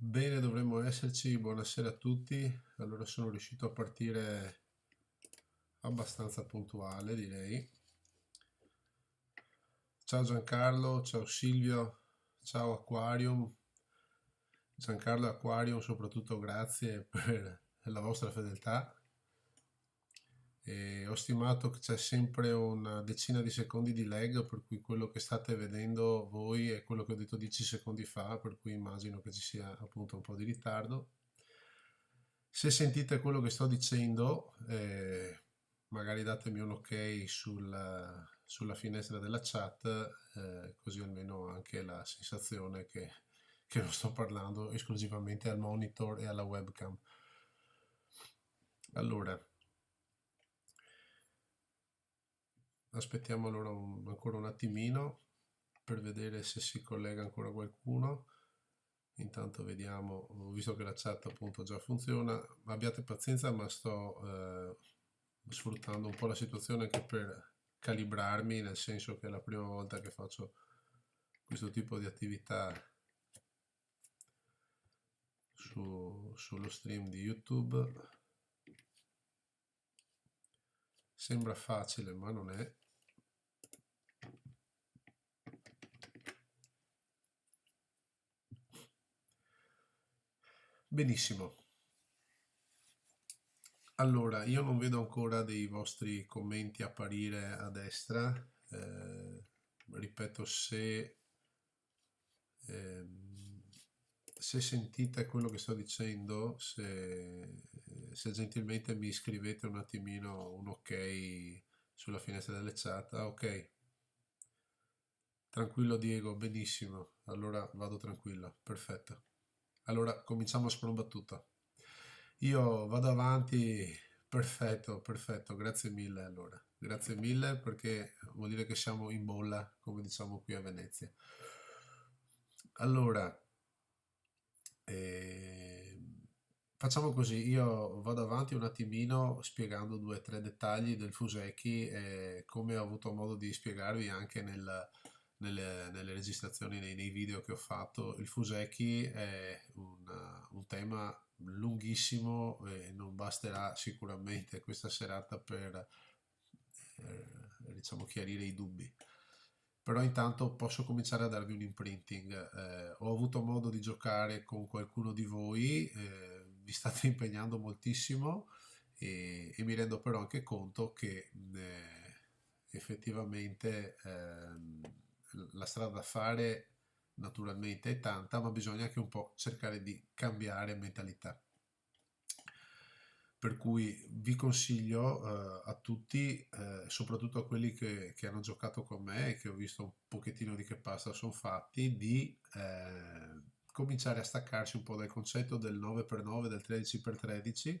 Bene, dovremmo esserci. Buonasera a tutti. Allora sono riuscito a partire abbastanza puntuale, direi. Ciao Giancarlo, ciao Silvio, ciao Aquarium. Giancarlo e Aquarium, soprattutto grazie per la vostra fedeltà. E ho stimato che c'è sempre una decina di secondi di lag, per cui quello che state vedendo voi è quello che ho detto 10 secondi fa, per cui immagino che ci sia appunto un po' di ritardo. Se sentite quello che sto dicendo, magari datemi un ok sulla finestra della chat, così almeno ho anche la sensazione che non sto parlando esclusivamente al monitor e alla webcam. Allora, aspettiamo allora ancora un attimino per vedere se si collega ancora qualcuno. Intanto vediamo, ho visto che la chat appunto già funziona, abbiate pazienza, ma sto sfruttando un po' la situazione anche per calibrarmi, nel senso che è la prima volta che faccio questo tipo di attività sullo stream di YouTube. Sembra facile, ma non è. Benissimo. Allora, io non vedo ancora dei vostri commenti apparire a destra. Ripeto, ehm, se sentite quello che sto dicendo, se gentilmente mi scrivete un attimino un ok sulla finestra delle chat. Ah, ok. Tranquillo Diego, benissimo. Allora vado tranquillo, perfetto. Allora cominciamo a sprombattuta. Io vado avanti, perfetto, perfetto, grazie mille allora. Grazie mille perché vuol dire che siamo in bolla, come diciamo qui a Venezia. Allora, facciamo così, io vado avanti un attimino spiegando due o tre dettagli del Fuseki, come ho avuto modo di spiegarvi anche nelle registrazioni, nei video che ho fatto. Il Fuseki è un tema lunghissimo e non basterà sicuramente questa serata per diciamo chiarire i dubbi. Però intanto posso cominciare a darvi un imprinting. Ho avuto modo di giocare con qualcuno di voi, vi state impegnando moltissimo e mi rendo però anche conto che effettivamente la strada da fare naturalmente è tanta, ma bisogna anche un po' cercare di cambiare mentalità. Per cui vi consiglio a tutti, soprattutto a quelli che hanno giocato con me e che ho visto un pochettino di che pasta sono fatti, di cominciare a staccarsi un po' dal concetto del 9x9, del 13x13,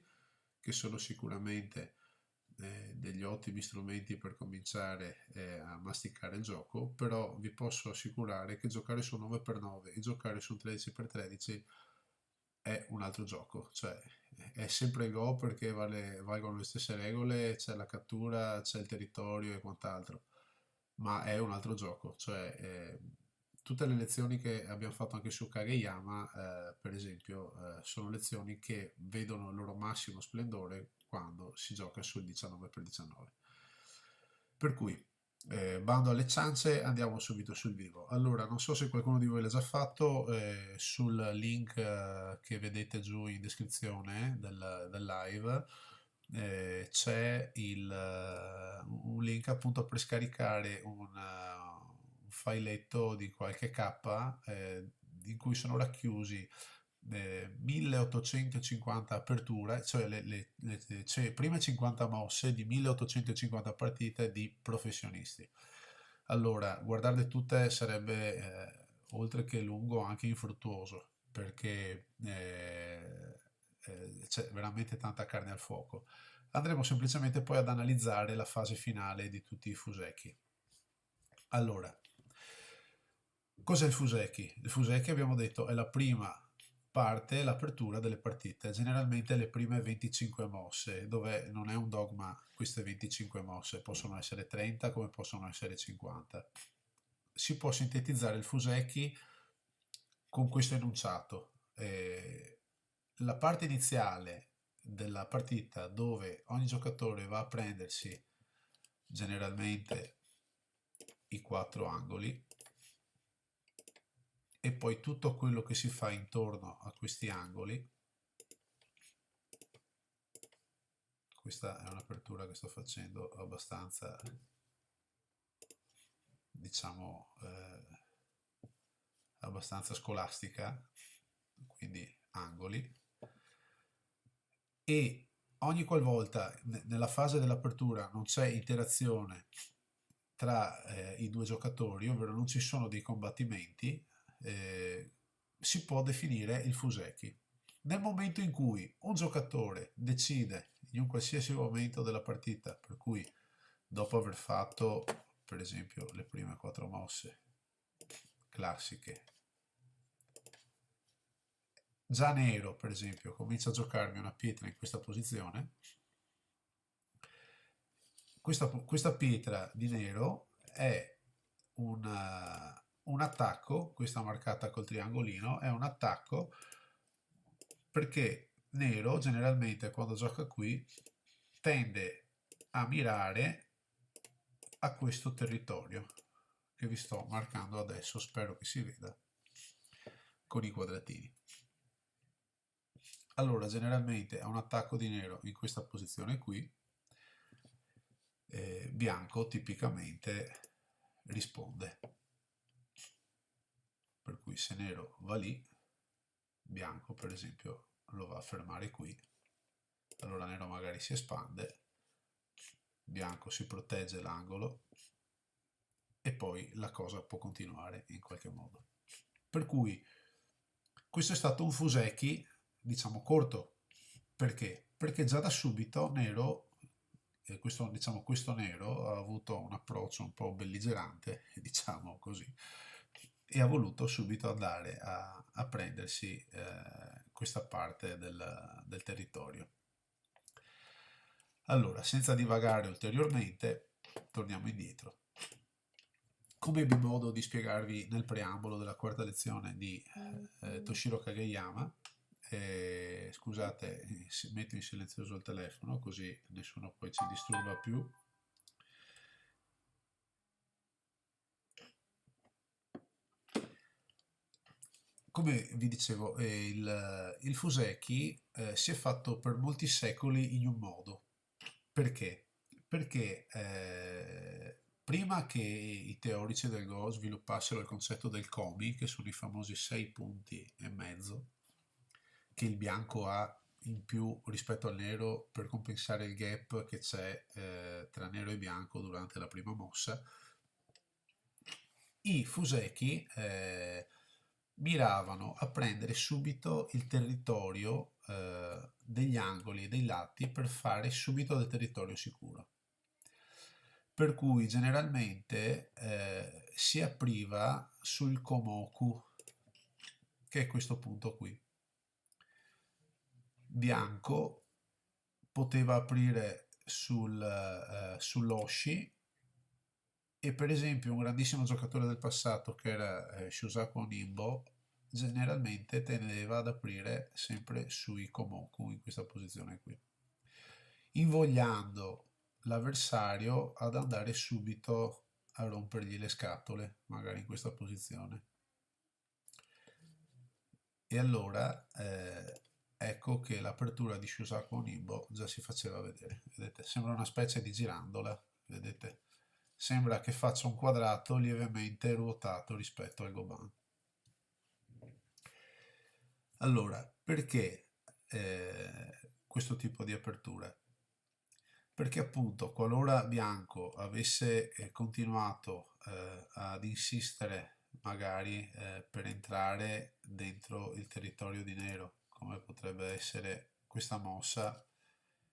che sono sicuramente degli ottimi strumenti per cominciare a masticare il gioco, però vi posso assicurare che giocare su 9x9 e giocare su 13x13 è un altro gioco, cioè è sempre Go perché valgono le stesse regole, c'è la cattura, c'è il territorio e quant'altro, ma è un altro gioco, cioè tutte le lezioni che abbiamo fatto anche su Kageyama, per esempio, sono lezioni che vedono il loro massimo splendore quando si gioca sul 19x19. Per cui, bando alle ciance, andiamo subito sul vivo. Allora, non so se qualcuno di voi l'ha già fatto, sul link che vedete giù in descrizione del live c'è un link appunto per scaricare un filetto di qualche K in cui sono racchiusi 1850 aperture, cioè cioè prime 50 mosse di 1850 partite di professionisti. Allora, guardarle tutte sarebbe oltre che lungo anche infruttuoso perché c'è veramente tanta carne al fuoco. Andremo semplicemente poi ad analizzare la fase finale di tutti i Fuseki. Allora, cos'è il Fuseki? Il Fuseki abbiamo detto è la prima parte, l'apertura delle partite, generalmente le prime 25 mosse, dove non è un dogma queste 25 mosse, possono essere 30 come possono essere 50. Si può sintetizzare il Fuseki con questo enunciato. la parte iniziale della partita dove ogni giocatore va a prendersi generalmente i 4 angoli e poi tutto quello che si fa intorno a questi angoli. Questa è un'apertura che sto facendo abbastanza, diciamo, abbastanza scolastica, quindi angoli, e ogni qualvolta nella fase dell'apertura non c'è interazione tra i due giocatori, ovvero non ci sono dei combattimenti, si può definire il fuseki. Nel momento in cui un giocatore decide in un qualsiasi momento della partita, per cui dopo aver fatto per esempio le prime 4 mosse classiche, già nero per esempio comincia a giocarmi una pietra in questa posizione, questa pietra di nero è un attacco, questa marcata col triangolino, è un attacco perché nero generalmente quando gioca qui tende a mirare a questo territorio che vi sto marcando adesso, spero che si veda con i quadratini. Allora generalmente a un attacco di nero in questa posizione qui, bianco tipicamente risponde, per cui se nero va lì, bianco per esempio lo va a fermare qui, allora nero magari si espande, bianco si protegge l'angolo e poi la cosa può continuare in qualche modo. Per cui questo è stato un fuseki, diciamo, corto. Perché? Perché già da subito nero, questo nero ha avuto un approccio un po' belligerante, diciamo così, e ha voluto subito andare a prendersi questa parte del territorio. Allora, senza divagare ulteriormente, torniamo indietro. Come ebbi modo di spiegarvi nel preambolo della quarta lezione di Toshiro Kageyama, scusate, metto in silenzioso il telefono così nessuno poi ci disturba più. Come vi dicevo, il fuseki si è fatto per molti secoli in un modo. Perché? Perché prima che i teorici del Go sviluppassero il concetto del komi, che sono i famosi 6,5 punti che il bianco ha in più rispetto al nero per compensare il gap che c'è tra nero e bianco durante la prima mossa, i fuseki miravano a prendere subito il territorio degli angoli e dei lati per fare subito del territorio sicuro. Per cui generalmente si apriva sul komoku, che è questo punto qui. Bianco poteva aprire sull'oshi, e per esempio un grandissimo giocatore del passato che era Shusaku Nimbo generalmente tendeva ad aprire sempre sui komoku in questa posizione qui, invogliando l'avversario ad andare subito a rompergli le scatole, magari in questa posizione. E allora ecco che l'apertura di Shusaku Nimbo già si faceva vedere. Vedete, sembra una specie di girandola, vedete? Sembra che faccia un quadrato lievemente ruotato rispetto al Goban. Allora, perché questo tipo di apertura? Perché appunto qualora bianco avesse continuato ad insistere magari per entrare dentro il territorio di nero, come potrebbe essere questa mossa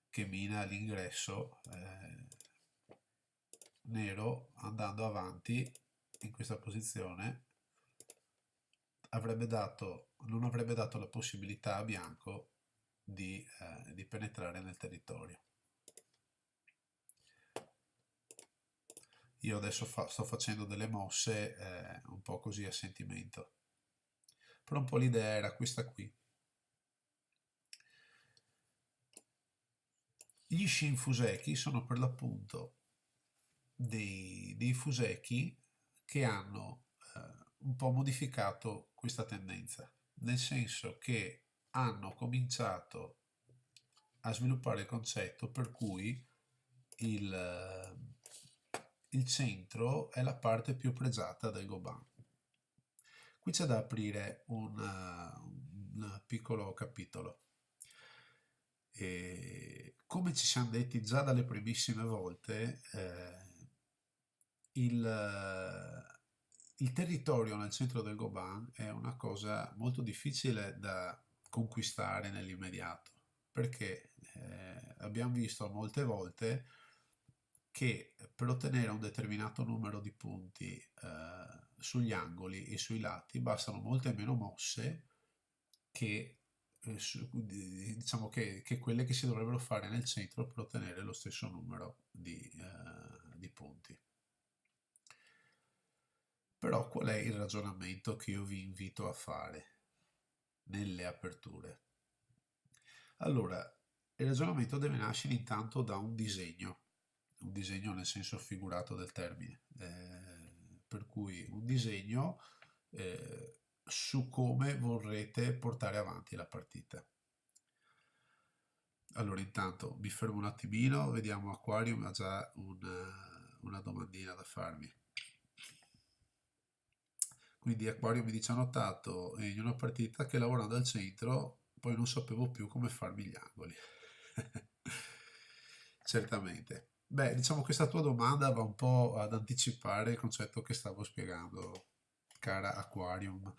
che mina l'ingresso, nero andando avanti in questa posizione non avrebbe dato la possibilità a bianco di penetrare nel territorio. Io adesso sto facendo delle mosse un po' così a sentimento, però un po' l'idea era questa qui. Gli Shinfuseki sono per l'appunto dei fuseki che hanno un po' modificato questa tendenza, nel senso che hanno cominciato a sviluppare il concetto per cui il centro è la parte più pregiata del Goban. Qui c'è da aprire un piccolo capitolo. E come ci siamo detti già dalle primissime volte, il territorio nel centro del Goban è una cosa molto difficile da conquistare nell'immediato, perché abbiamo visto molte volte che per ottenere un determinato numero di punti sugli angoli e sui lati bastano molte meno mosse che, diciamo che quelle che si dovrebbero fare nel centro per ottenere lo stesso numero di punti. Però qual è il ragionamento che io vi invito a fare nelle aperture? Allora, il ragionamento deve nascere intanto da un disegno nel senso figurato del termine, per cui un disegno su come vorrete portare avanti la partita. Allora, intanto mi fermo un attimino, vediamo Aquarium ha già una domandina da farmi. Quindi Aquarium mi dice: ha notato in una partita che lavorando al centro poi non sapevo più come farmi gli angoli. Certamente. Beh, diciamo che questa tua domanda va un po' ad anticipare il concetto che stavo spiegando, cara Aquarium.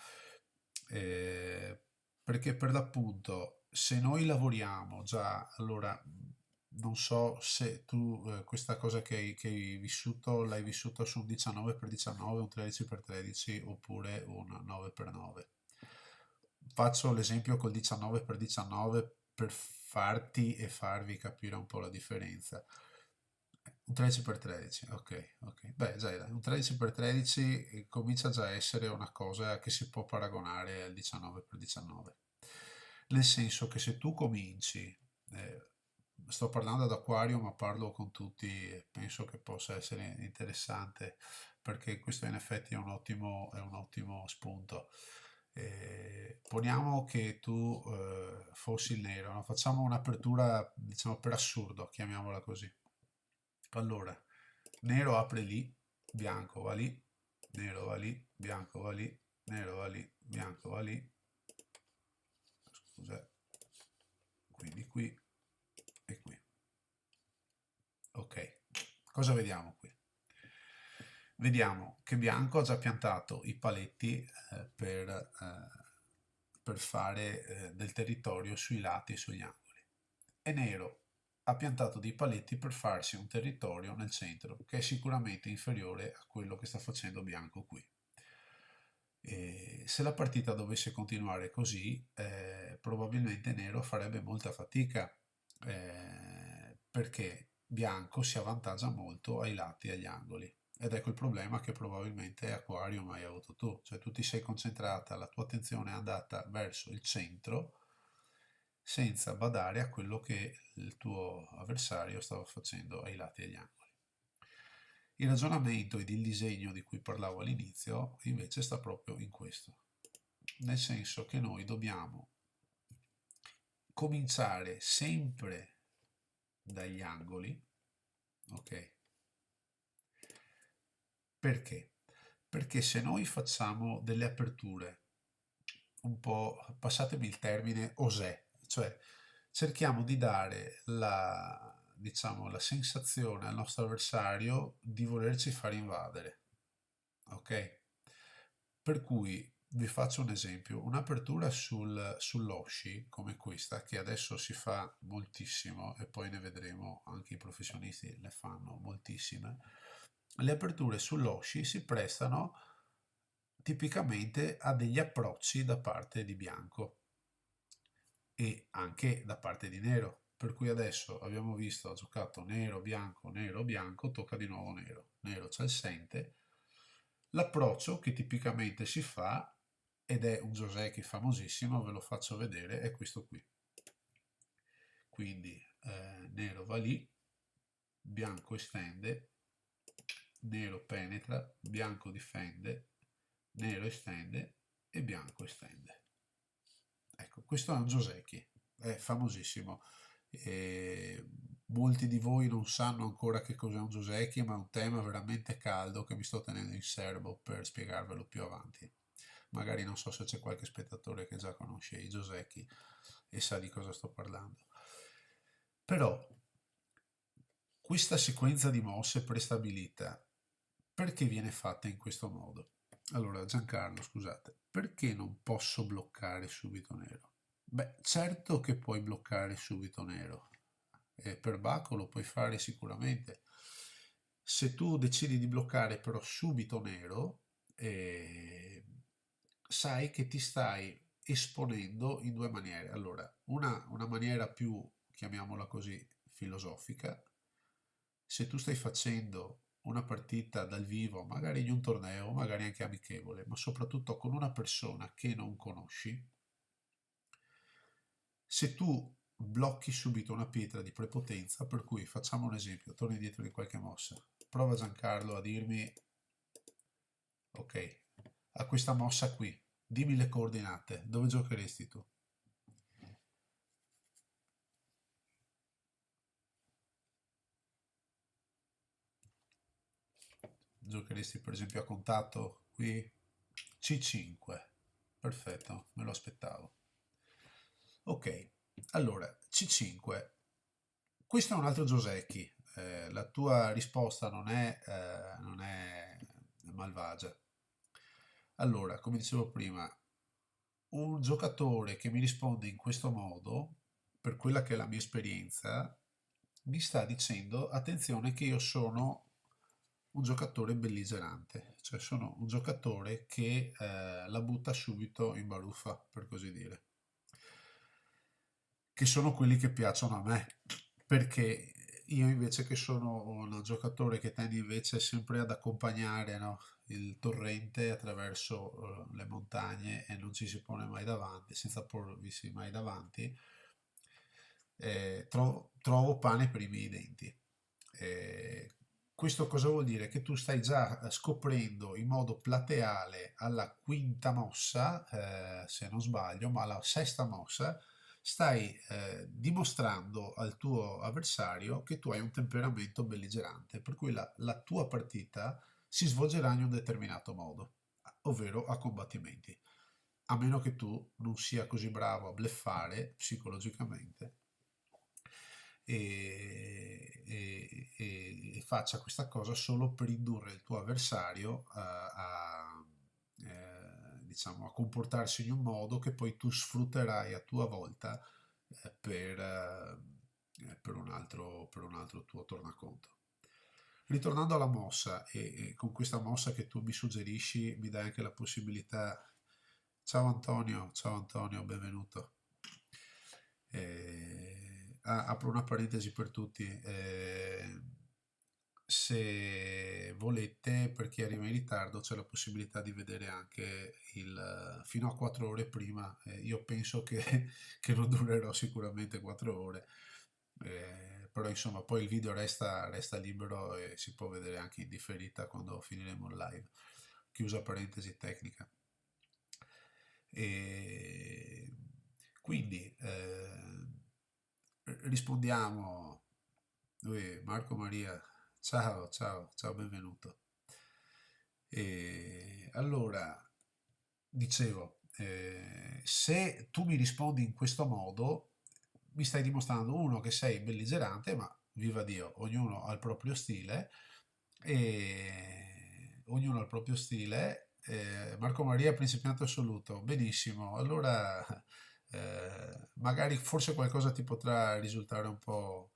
Eh, Perché per l'appunto, se noi lavoriamo già, allora non so se tu questa cosa che hai vissuto l'hai vissuta su un 19x19, un 13x13 oppure un 9x9. Faccio l'esempio col 19x19 per farti e farvi capire un po' la differenza. Un 13x13, ok, ok. Beh, già, dai, un 13x13 comincia già a essere una cosa che si può paragonare al 19x19. Nel senso che se tu cominci, sto parlando ad Aquario, ma parlo con tutti, e penso che possa essere interessante perché questo in effetti è un ottimo spunto. Poniamo che tu fossi il nero, no? Facciamo un'apertura, diciamo per assurdo, chiamiamola così. Allora, nero apre lì, bianco va lì, nero va lì, bianco va lì, nero va lì, bianco va lì. Scusa, quindi qui e qui. Ok, cosa vediamo qui? Vediamo che bianco ha già piantato i paletti per fare del territorio sui lati e sugli angoli. E nero ha piantato dei paletti per farsi un territorio nel centro che è sicuramente inferiore a quello che sta facendo bianco qui. E se la partita dovesse continuare così, probabilmente nero farebbe molta fatica perché bianco si avvantaggia molto ai lati e agli angoli. Ed ecco il problema che probabilmente Aquarium hai avuto tu, cioè tu ti sei concentrata, la tua attenzione è andata verso il centro senza badare a quello che il tuo avversario stava facendo ai lati e agli angoli. Il ragionamento ed il disegno di cui parlavo all'inizio invece sta proprio in questo, nel senso che noi dobbiamo cominciare sempre dagli angoli, ok? Perché? Perché se noi facciamo delle aperture un po', passatemi il termine, osè, cioè cerchiamo di dare diciamo, la sensazione al nostro avversario di volerci far invadere, ok? Per cui vi faccio un esempio, un'apertura sull'Oshi come questa, che adesso si fa moltissimo e poi ne vedremo, anche i professionisti ne fanno moltissime, le aperture sull'Oshi si prestano tipicamente a degli approcci da parte di bianco e anche da parte di nero. Per cui adesso abbiamo visto, ha giocato nero, bianco, tocca di nuovo nero. Nero c'è il sente. L'approccio che tipicamente si fa ed è un Joseki famosissimo, ve lo faccio vedere, è questo qui. Quindi nero va lì, bianco estende, nero penetra, bianco difende, nero estende e bianco estende. Ecco, questo è un Joseki, è famosissimo. Molti di voi non sanno ancora che cos'è un Joseki, ma è un tema veramente caldo che mi sto tenendo in serbo per spiegarvelo più avanti. Magari non so se c'è qualche spettatore che già conosce i Joseki e sa di cosa sto parlando. Però questa sequenza di mosse prestabilita, perché viene fatta in questo modo? Allora, Giancarlo, scusate, perché non posso bloccare subito nero? Beh, certo che puoi bloccare subito nero. Per Baco lo puoi fare sicuramente. Se tu decidi di bloccare però subito nero, sai che ti stai esponendo in due maniere. Allora, una maniera più, chiamiamola così, filosofica. Se tu stai facendo una partita dal vivo, magari in un torneo, magari anche amichevole, ma soprattutto con una persona che non conosci, se tu blocchi subito una pietra di prepotenza, per cui facciamo un esempio, torno indietro di qualche mossa, prova Giancarlo a dirmi, ok, a questa mossa qui, dimmi le coordinate, dove giocheresti tu? Giocheresti per esempio a contatto qui? C5, perfetto, me lo aspettavo. Ok, allora C5, questo è un altro Josecchi, la tua risposta non è malvagia. Allora, come dicevo prima, un giocatore che mi risponde in questo modo, per quella che è la mia esperienza, mi sta dicendo, attenzione che io sono un giocatore belligerante, cioè sono un giocatore che la butta subito in baruffa, per così dire, che sono quelli che piacciono a me, perché io invece che sono un giocatore che tende invece sempre ad accompagnare, no, il torrente attraverso le montagne e non ci si pone mai davanti, senza porvisi mai davanti, trovo pane per i miei denti. Eh, Questo cosa vuol dire? Che tu stai già scoprendo in modo plateale alla quinta mossa, se non sbaglio, ma alla sesta mossa, stai dimostrando al tuo avversario che tu hai un temperamento belligerante, per cui la tua partita si svolgerà in un determinato modo, ovvero a combattimenti, a meno che tu non sia così bravo a bluffare psicologicamente e faccia questa cosa solo per indurre il tuo avversario diciamo, a comportarsi in un modo che poi tu sfrutterai a tua volta per un altro tuo tornaconto. Ritornando alla mossa, e con questa mossa che tu mi suggerisci, mi dai anche la possibilità. Ciao Antonio, benvenuto. Apro una parentesi per tutti. Se volete, per chi arriva in ritardo, c'è la possibilità di vedere anche il fino a 4 ore prima. Io penso che, che non durerò sicuramente 4 ore, però insomma, poi il video resta libero e si può vedere anche in differita quando finiremo il live. Chiusa parentesi tecnica. E quindi rispondiamo. Marco Maria, ciao, benvenuto. E allora, dicevo, se tu mi rispondi in questo modo, mi stai dimostrando uno che sei belligerante, ma viva Dio, ognuno ha il proprio stile e ognuno ha il proprio stile. Marco Maria, principiante assoluto, benissimo. Allora, magari forse qualcosa ti potrà risultare un po',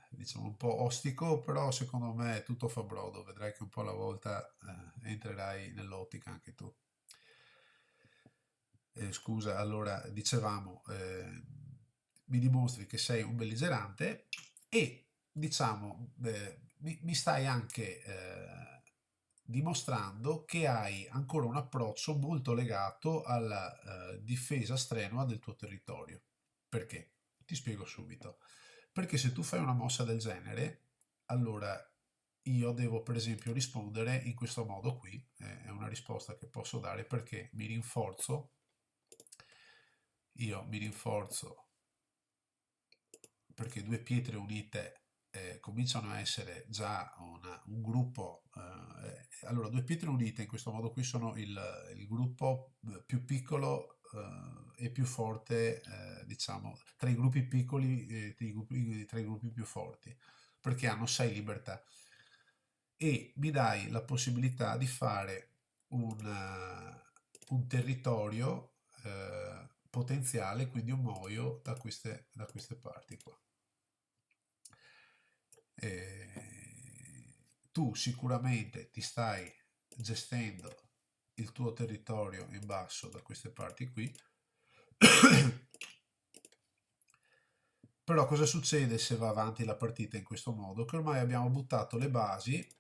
diciamo, un po' ostico, però secondo me tutto fa brodo. Vedrai che un po' alla volta entrerai nell'ottica anche tu. Scusa, allora dicevamo, mi dimostri che sei un belligerante e diciamo, mi stai anche dimostrando che hai ancora un approccio molto legato alla difesa strenua del tuo territorio. Perché? Ti spiego subito. Perché se tu fai una mossa del genere, allora io devo per esempio rispondere in questo modo qui, è una risposta che posso dare perché io mi rinforzo perché due pietre unite cominciano a essere già un gruppo. Allora, due pietre unite in questo modo qui sono il gruppo più piccolo e più forte, diciamo, tra i gruppi piccoli e tra i gruppi più forti, perché hanno 6 libertà. E mi dai la possibilità di fare un territorio potenziale, quindi un moio da queste parti qua. Tu sicuramente ti stai gestendo il tuo territorio in basso da queste parti qui. Però cosa succede se va avanti la partita in questo modo? Che ormai abbiamo buttato le basi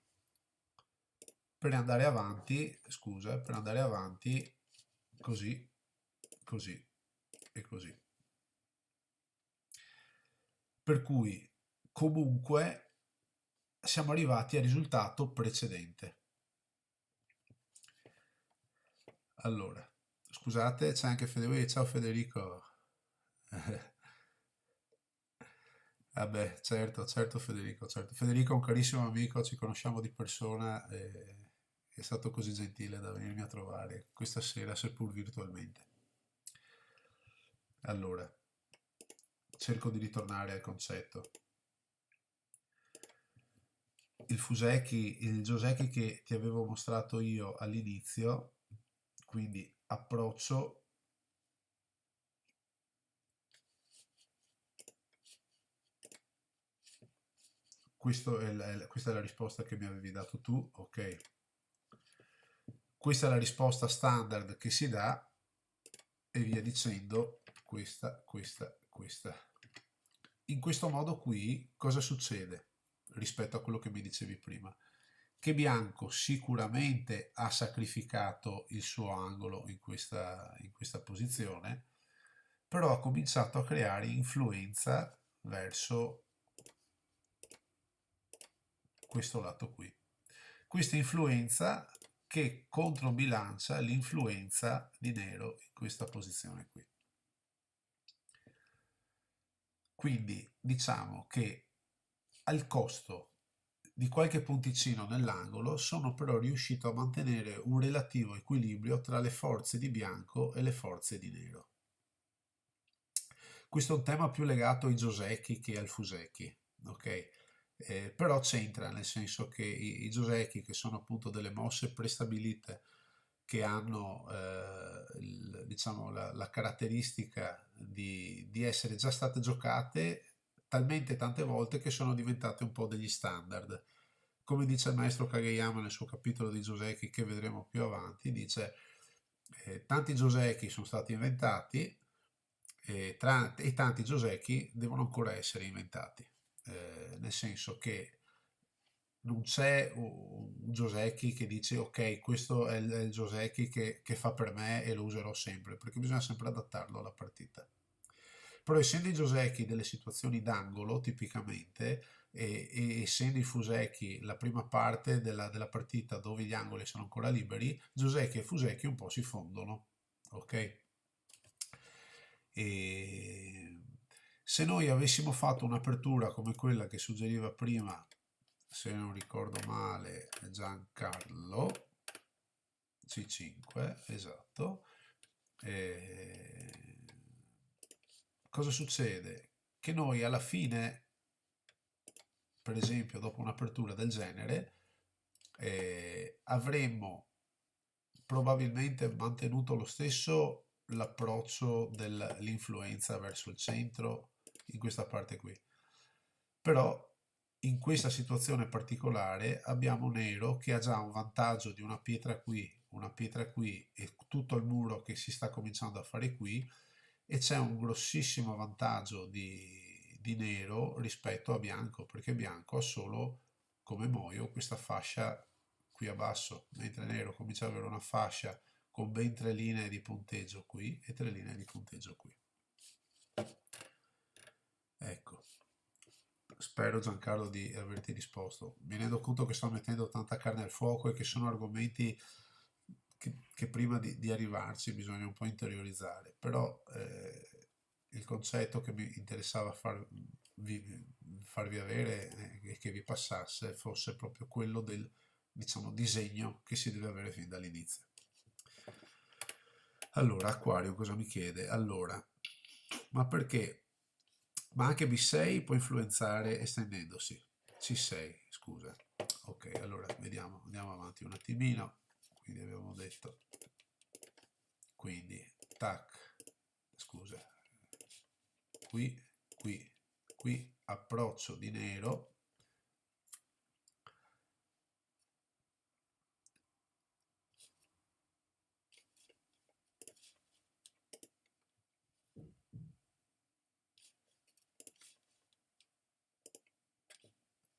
per andare avanti, scusa, per andare avanti così, così e così. Per cui comunque siamo arrivati al risultato precedente. Allora, scusate, c'è anche Federico. Ciao Federico. Vabbè, certo, certo Federico, certo. Federico è un carissimo amico, ci conosciamo di persona e è stato così gentile da venirmi a trovare questa sera, seppur virtualmente. Allora, cerco di ritornare al concetto. Il Joseki che ti avevo mostrato io all'inizio, quindi approccio, questa è la risposta che mi avevi dato tu, ok? Questa è la risposta standard che si dà e via dicendo, questa. In questo modo qui cosa succede rispetto a quello che mi dicevi prima? Che bianco sicuramente ha sacrificato il suo angolo in questa posizione, però ha cominciato a creare influenza verso questo lato qui. Questa influenza che controbilancia l'influenza di nero in questa posizione qui. Quindi diciamo che al costo di qualche punticino nell'angolo sono però riuscito a mantenere un relativo equilibrio tra le forze di bianco e le forze di nero. Questo è un tema più legato ai Joseki che al Fuseki, ok? Però c'entra, nel senso che i Joseki, che sono appunto delle mosse prestabilite che hanno diciamo, la caratteristica di essere già state giocate talmente tante volte che sono diventate un po' degli standard. Come dice il maestro Kageyama nel suo capitolo di Joseki, che vedremo più avanti, dice tanti Joseki sono stati inventati e tanti Joseki devono ancora essere inventati, nel senso che non c'è un Joseki che dice ok, questo è il Joseki che fa per me e lo userò sempre, perché bisogna sempre adattarlo alla partita. Però essendo i Joseki delle situazioni d'angolo, tipicamente, e essendo i Fuseki la prima parte della partita dove gli angoli sono ancora liberi, Joseki e Fuseki un po' si fondono, ok? E se noi avessimo fatto un'apertura come quella che suggeriva prima, se non ricordo male, Giancarlo C5, esatto, e cosa succede? Che noi alla fine, per esempio, dopo un'apertura del genere, avremmo probabilmente mantenuto lo stesso l'approccio dell'influenza verso il centro in questa parte qui. Però in questa situazione particolare abbiamo nero che ha già un vantaggio di una pietra qui e tutto il muro che si sta cominciando a fare qui, e c'è un grossissimo vantaggio di nero rispetto a bianco, perché bianco ha solo come moio questa fascia qui a basso, mentre nero comincia ad avere una fascia con ben 3 linee di punteggio qui e 3 linee di punteggio qui. Ecco, spero Giancarlo di averti risposto. Mi rendo conto che sto mettendo tanta carne al fuoco e che sono argomenti che prima di arrivarci bisogna un po' interiorizzare, però il concetto che mi interessava farvi avere e che vi passasse fosse proprio quello del, diciamo, disegno che si deve avere fin dall'inizio. Allora, Acquario cosa mi chiede? Allora, ma perché? Ma anche B6 può influenzare estendendosi. C6, scusa. Ok, allora vediamo, andiamo avanti un attimino. Quindi abbiamo detto, quindi, tac, scusa, qui, approccio di nero.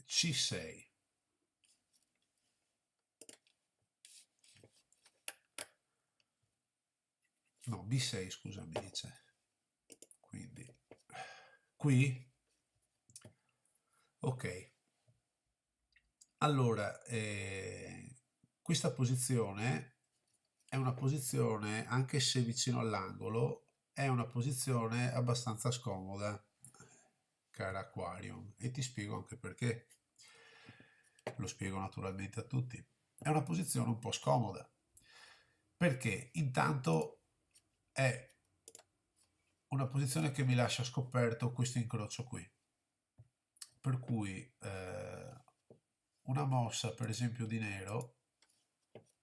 C6. No, B6, scusa, mi dice. Quindi, qui. Ok. Allora, questa posizione è una posizione, anche se vicino all'angolo, è una posizione abbastanza scomoda, cara Aquarium, e ti spiego anche perché. Lo spiego naturalmente a tutti. È una posizione un po' scomoda, perché intanto è una posizione che mi lascia scoperto questo incrocio qui. Per cui una mossa, per esempio, di nero,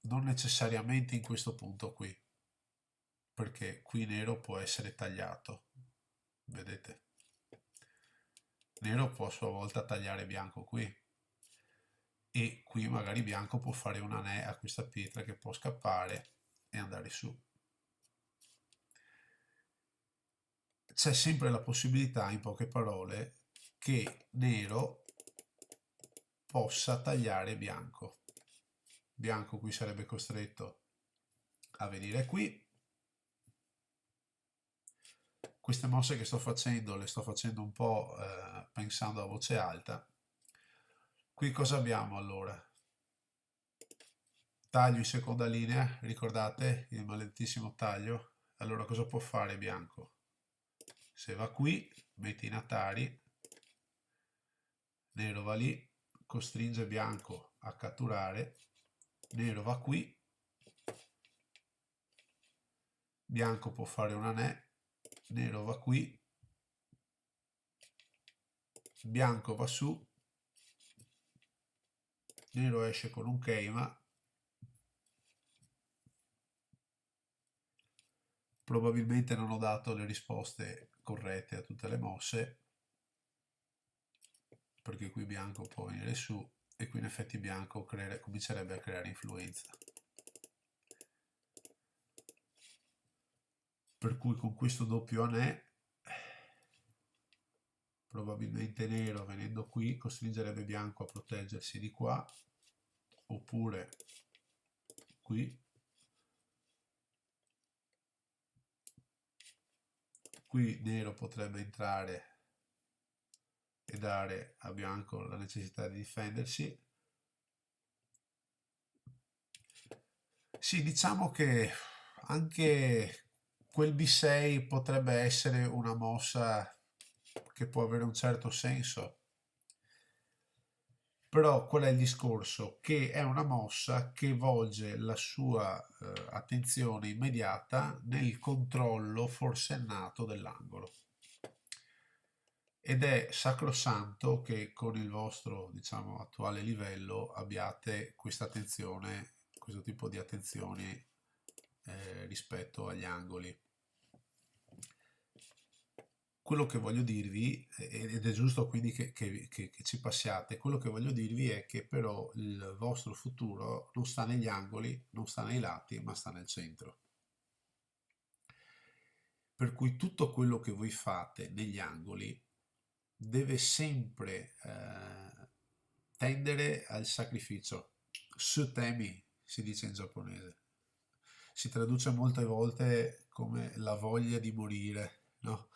non necessariamente in questo punto qui, perché qui nero può essere tagliato, vedete? Nero può a sua volta tagliare bianco qui, e qui magari bianco può fare un anè a questa pietra che può scappare e andare su. C'è sempre la possibilità, in poche parole, che nero possa tagliare bianco. Bianco qui sarebbe costretto a venire qui. Queste mosse che sto facendo le sto facendo un po' pensando a voce alta. Qui cosa abbiamo allora? Taglio in seconda linea, ricordate il maledettissimo taglio? Allora cosa può fare bianco? Se va qui, mette in Atari, nero va lì, costringe bianco a catturare, nero va qui, bianco può fare un anè, nero va qui, bianco va su, nero esce con un keima, probabilmente non ho dato le risposte corrette a tutte le mosse, perché qui bianco può venire su e qui in effetti bianco comincerebbe a creare influenza. Per cui con questo doppio anè, probabilmente nero venendo qui costringerebbe bianco a proteggersi di qua, oppure qui, qui nero potrebbe entrare e dare a bianco la necessità di difendersi. Sì, diciamo che anche quel B6 potrebbe essere una mossa che può avere un certo senso. Però qual è il discorso? Che è una mossa che volge la sua attenzione immediata nel controllo forsennato dell'angolo. Ed è sacrosanto che con il vostro, diciamo, attuale livello abbiate questa attenzione, questo tipo di attenzioni rispetto agli angoli. Quello che voglio dirvi, ed è giusto quindi che ci passiate, quello che voglio dirvi è che però il vostro futuro non sta negli angoli, non sta nei lati, ma sta nel centro. Per cui tutto quello che voi fate negli angoli deve sempre tendere al sacrificio, Sutemi si dice in giapponese. Si traduce molte volte come la voglia di morire, no?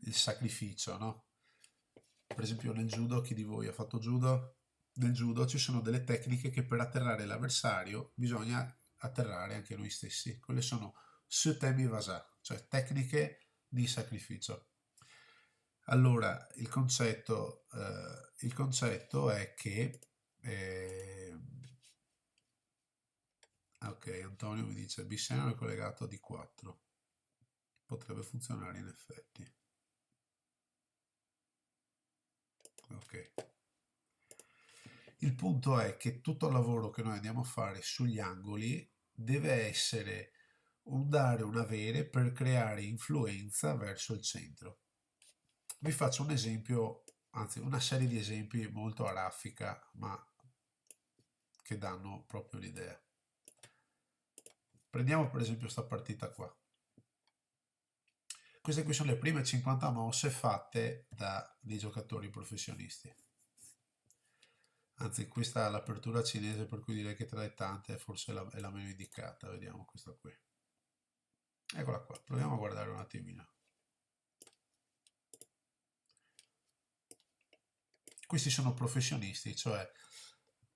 Il sacrificio, no? Per esempio nel judo, chi di voi ha fatto judo? Nel judo ci sono delle tecniche che per atterrare l'avversario bisogna atterrare anche noi stessi. Quelle sono Sutemi Vasa, cioè tecniche di sacrificio. Allora, il concetto è che ok, Antonio mi dice Bisseno è collegato a D4. Potrebbe funzionare in effetti. Ok. Il punto è che tutto il lavoro che noi andiamo a fare sugli angoli deve essere un dare, un avere per creare influenza verso il centro. Vi faccio un esempio, anzi una serie di esempi molto a raffica, ma che danno proprio l'idea. Prendiamo per esempio questa partita qua. Queste qui sono le prime 50 mosse fatte da dei giocatori professionisti. Anzi, questa è l'apertura cinese, per cui direi che tra le tante forse è la meno indicata. Vediamo questa qui. Eccola qua, proviamo a guardare un attimino. Questi sono professionisti, cioè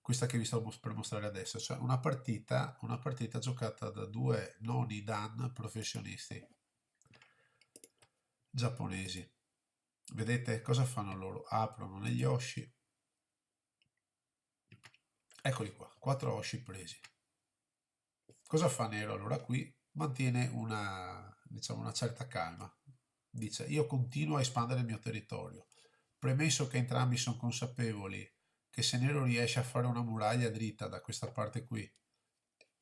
questa che vi sto per mostrare adesso, cioè una partita giocata da due noni dan professionisti giapponesi. Vedete cosa fanno loro? Aprono negli Oshi. Eccoli qua, 4 Oshi presi. Cosa fa Nero? Allora qui mantiene diciamo, una certa calma. Dice, io continuo a espandere il mio territorio. Premesso che entrambi sono consapevoli che se Nero riesce a fare una muraglia dritta da questa parte qui,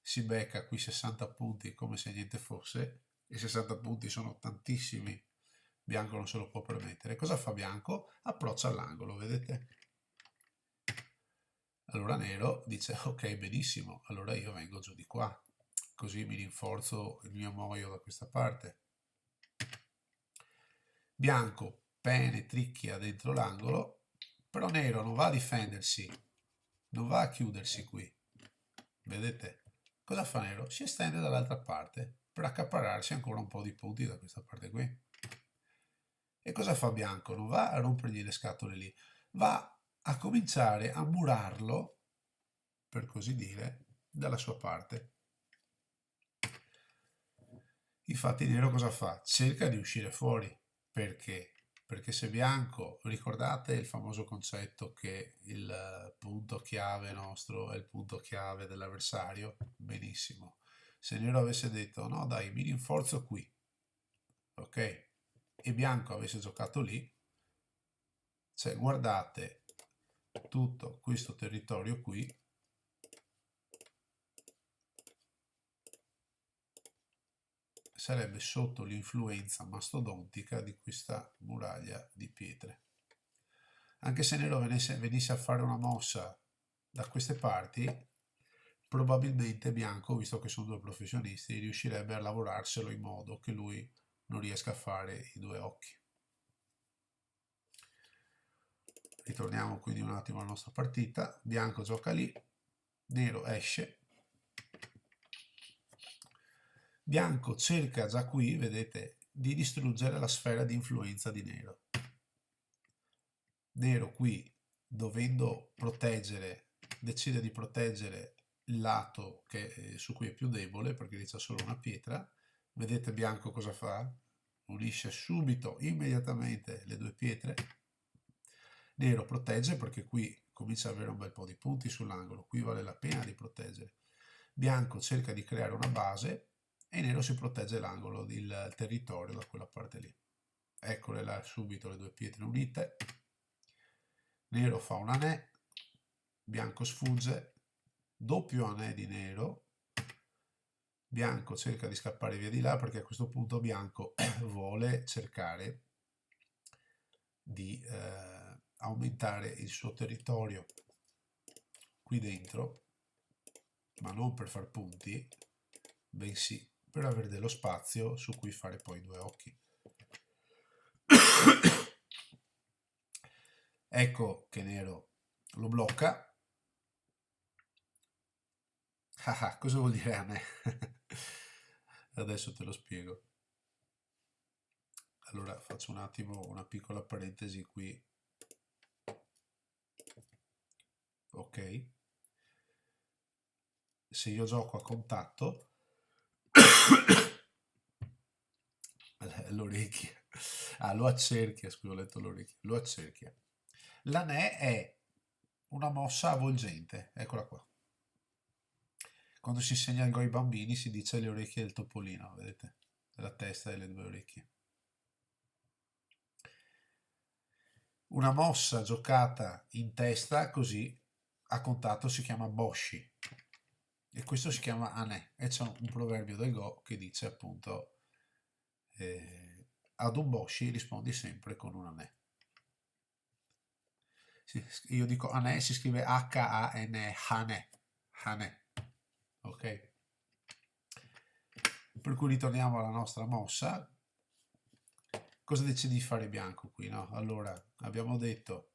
si becca qui 60 punti come se niente fosse, e 60 punti sono tantissimi, Bianco non se lo può permettere. Cosa fa Bianco? Approccia all'angolo, vedete? Allora Nero dice, ok, benissimo, allora io vengo giù di qua, così mi rinforzo il mio moio da questa parte. Bianco penetricchia dentro l'angolo, però Nero non va a difendersi, non va a chiudersi qui. Vedete? Cosa fa Nero? Si estende dall'altra parte per accaparrarsi ancora un po' di punti da questa parte qui. E cosa fa Bianco? Non va a rompergli le scatole lì, va a cominciare a murarlo, per così dire, dalla sua parte. Infatti Nero cosa fa? Cerca di uscire fuori. Perché? Perché se Bianco, ricordate il famoso concetto che il punto chiave nostro è il punto chiave dell'avversario? Benissimo. Se Nero avesse detto no dai, mi rinforzo qui, ok? E Bianco avesse giocato lì, cioè guardate tutto questo territorio qui, sarebbe sotto l'influenza mastodontica di questa muraglia di pietre. Anche se Nero venisse a fare una mossa da queste parti, probabilmente Bianco, visto che sono due professionisti, riuscirebbe a lavorarselo in modo che lui non riesca a fare i due occhi. Ritorniamo quindi un attimo alla nostra partita. Bianco gioca lì, Nero esce. Bianco cerca già qui, vedete, di distruggere la sfera di influenza di Nero. Nero qui, dovendo proteggere, decide di proteggere il lato su cui è più debole, perché lì c'è solo una pietra. Vedete Bianco cosa fa? Unisce subito, immediatamente, le due pietre. Nero protegge perché qui comincia ad avere un bel po' di punti sull'angolo, qui vale la pena di proteggere. Bianco cerca di creare una base e Nero si protegge l'angolo, il territorio da quella parte lì. Eccole là subito le due pietre unite. Nero fa un anè, Bianco sfugge, doppio anè di Nero. Bianco cerca di scappare via di là perché a questo punto Bianco vuole cercare di aumentare il suo territorio qui dentro, ma non per far punti, bensì per avere dello spazio su cui fare poi due occhi. Ecco che Nero lo blocca. Ah, cosa vuol dire a me? Adesso te lo spiego. Allora faccio un attimo una piccola parentesi qui. Ok. Se io gioco a contatto, l'orecchia. Ah, lo accerchia, scusa, ho letto l'orecchia. Lo accerchia. L'anè è una mossa avvolgente, eccola qua. Quando si insegna ai bambini si dice le orecchie del topolino, vedete? La testa e le due orecchie. Una mossa giocata in testa così a contatto si chiama boshi e questo si chiama anè e c'è un proverbio del Go che dice appunto ad un boshi rispondi sempre con un anè. Io dico anè, si scrive H-A-N-E, Hane, Hane, ok? Per cui ritorniamo alla nostra mossa. Cosa decidi di fare bianco qui, no? Allora, abbiamo detto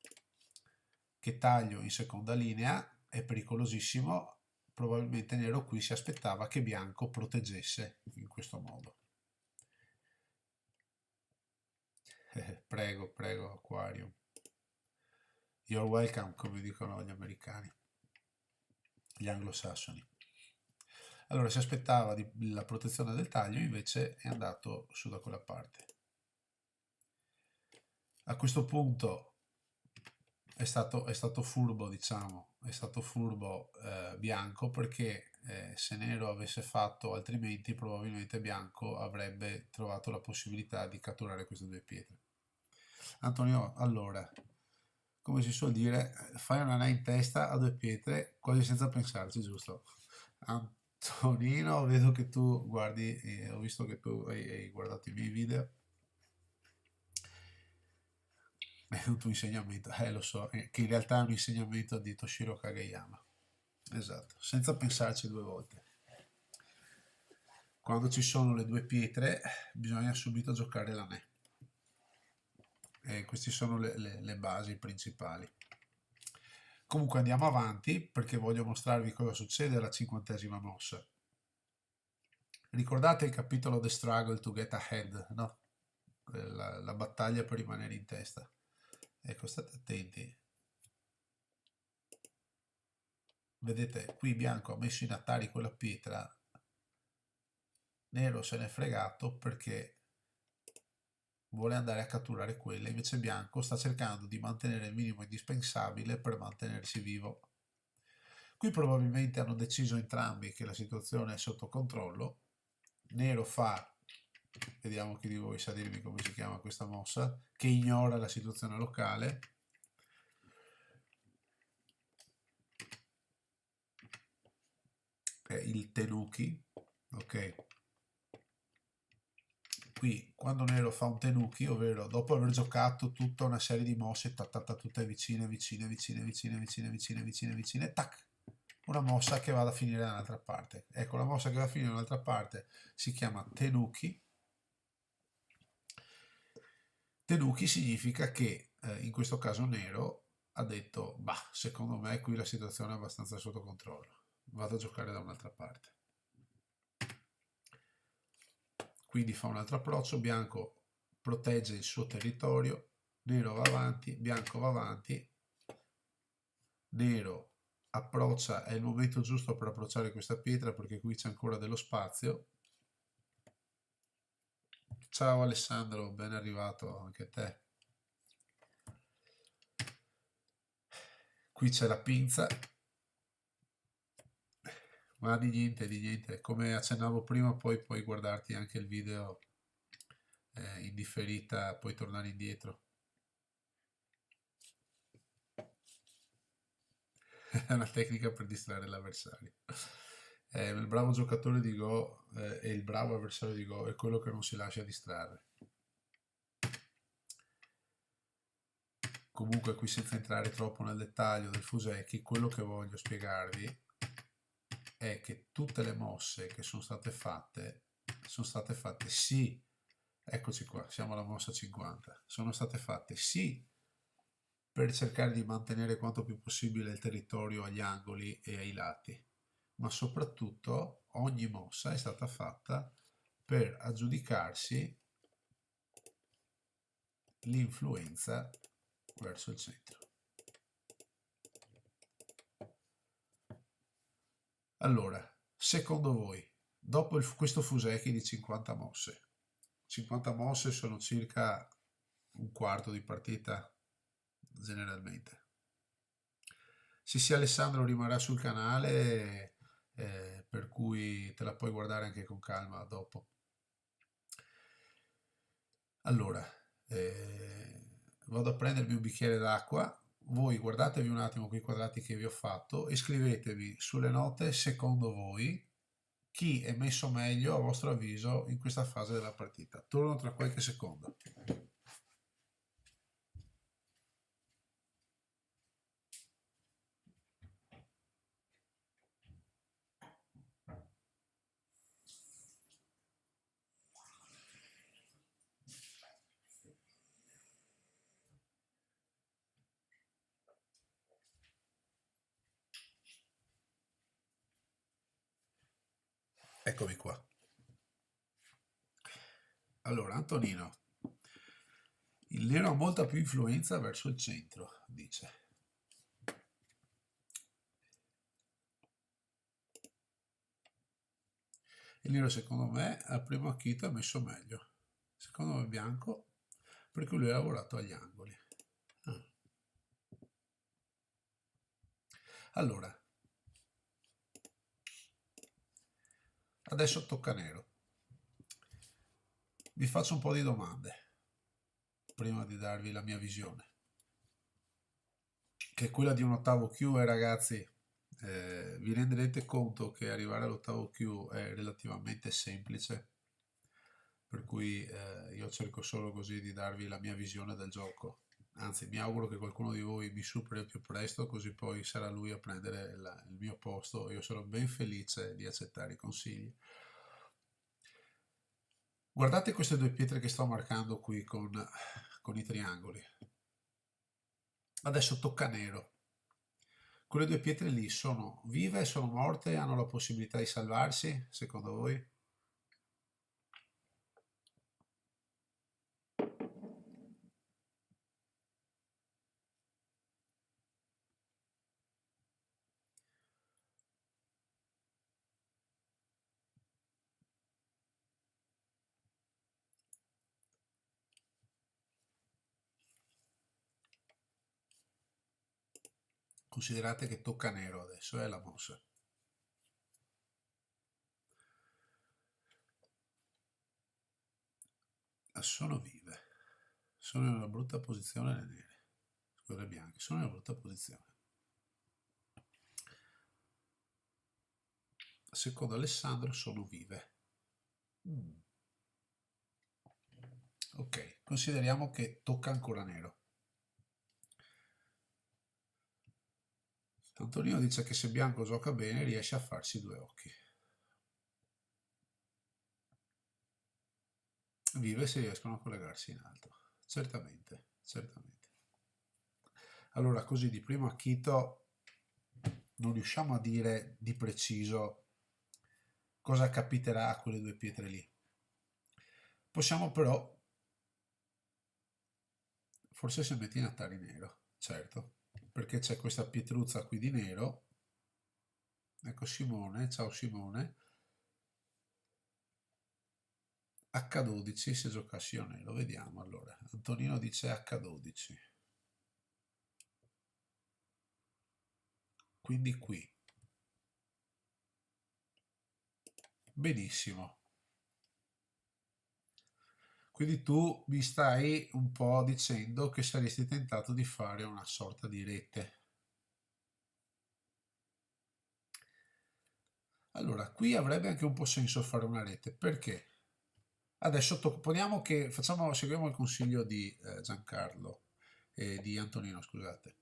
che taglio in seconda linea è pericolosissimo, probabilmente nero qui si aspettava che bianco proteggesse in questo modo. Prego, prego, Aquarium. You're welcome, come dicono gli americani, gli anglosassoni. Allora si aspettava la protezione del taglio, invece è andato su da quella parte. A questo punto è stato furbo, diciamo, è stato furbo bianco perché se nero avesse fatto altrimenti probabilmente bianco avrebbe trovato la possibilità di catturare queste due pietre. Antonio, allora, come si suol dire, fai un anè in testa a due pietre quasi senza pensarci, giusto? Antonino, vedo che tu guardi, ho visto che tu hai guardato i miei video. È un tuo insegnamento, lo so, che in realtà è un insegnamento di Toshiro Kageyama. Esatto, senza pensarci due volte. Quando ci sono le due pietre bisogna subito giocare l'anè. E queste sono le basi principali. Comunque andiamo avanti perché voglio mostrarvi cosa succede alla 50ª mossa. Ricordate il capitolo The Struggle to Get Ahead, no? La battaglia per rimanere in testa. Ecco, state attenti. Vedete, qui bianco ha messo in attari quella pietra, nero se n'è fregato perché vuole andare a catturare quella, invece bianco sta cercando di mantenere il minimo indispensabile per mantenersi vivo. Qui probabilmente hanno deciso entrambi che la situazione è sotto controllo. Nero fa, vediamo chi di voi sa dirmi come si chiama questa mossa, che ignora la situazione locale. È il tenuki, ok? Qui quando nero fa un tenuki, ovvero dopo aver giocato tutta una serie di mosse, tutte vicine, vicine, vicine, vicine, vicine, vicine, vicine, vicine, tac, una mossa che va a finire da un'altra parte. Ecco, la mossa che va a finire da un'altra parte si chiama tenuki. Tenuki significa che in questo caso nero ha detto, bah, secondo me qui la situazione è abbastanza sotto controllo, vado a giocare da un'altra parte. Quindi fa un altro approccio, bianco protegge il suo territorio, nero va avanti, bianco va avanti, nero approccia, è il momento giusto per approcciare questa pietra perché qui c'è ancora dello spazio. Ciao Alessandro, ben arrivato anche a te. Qui c'è la pinza, ma di niente, come accennavo prima poi puoi guardarti anche il video in differita, puoi tornare indietro. È una tecnica per distrarre l'avversario. Il bravo giocatore di Go e il bravo avversario di Go è quello che non si lascia distrarre. Comunque qui senza entrare troppo nel dettaglio del Fuseki, quello che voglio spiegarvi è che tutte le mosse che sono state fatte sì, eccoci qua, siamo alla mossa 50, sono state fatte sì per cercare di mantenere quanto più possibile il territorio agli angoli e ai lati, ma soprattutto ogni mossa è stata fatta per aggiudicarsi l'influenza verso il centro. Allora, secondo voi, dopo questo Fuseki di 50 mosse sono circa un quarto di partita generalmente. Sissi Alessandro rimarrà sul canale, per cui te la puoi guardare anche con calma dopo. Allora, vado a prendermi un bicchiere d'acqua. Voi guardatevi un attimo quei quadrati che vi ho fatto e scrivetevi sulle note, secondo voi, chi è messo meglio a vostro avviso in questa fase della partita. Torno tra qualche secondo. Eccomi qua. Allora, Antonino, il nero ha molta più influenza verso il centro, dice. Il nero secondo me al primo acchito è messo meglio. Secondo me bianco, perché lui ha lavorato agli angoli. Ah. Allora, adesso tocca nero. Vi faccio un po' di domande prima di darvi la mia visione, che è quella di un ottavo Q, ragazzi. Vi renderete conto che arrivare all'ottavo Q è relativamente semplice, per cui io cerco solo così di darvi la mia visione del gioco. Anzi, mi auguro che qualcuno di voi mi superi più presto, così poi sarà lui a prendere il mio posto. Io sarò ben felice di accettare i consigli. Guardate queste due pietre che sto marcando qui con i triangoli. Adesso tocca nero. Quelle due pietre lì sono vive, sono morte, hanno la possibilità di salvarsi, secondo voi? Considerate che tocca nero adesso, è la mossa. Sono vive. Sono in una brutta posizione le nere. Quelle bianche sono in una brutta posizione. Secondo Alessandro sono vive. Ok, consideriamo che tocca ancora nero. Antonino dice che se bianco gioca bene riesce a farsi due occhi. Vive se riescono a collegarsi in alto. Certamente, certamente. Allora, così di primo acchito non riusciamo a dire di preciso cosa capiterà a quelle due pietre lì. Possiamo però, forse se metti in attari nero, certo, perché c'è questa pietruzza qui di nero. Ecco Simone, ciao Simone. H12 se giocassi io nero, vediamo allora. Antonino dice H12. Quindi qui. Benissimo. Quindi tu mi stai un po' dicendo che saresti tentato di fare una sorta di rete. Allora, qui avrebbe anche un po' senso fare una rete, perché? Adesso poniamo che seguiamo il consiglio di Giancarlo e di Antonino, scusate.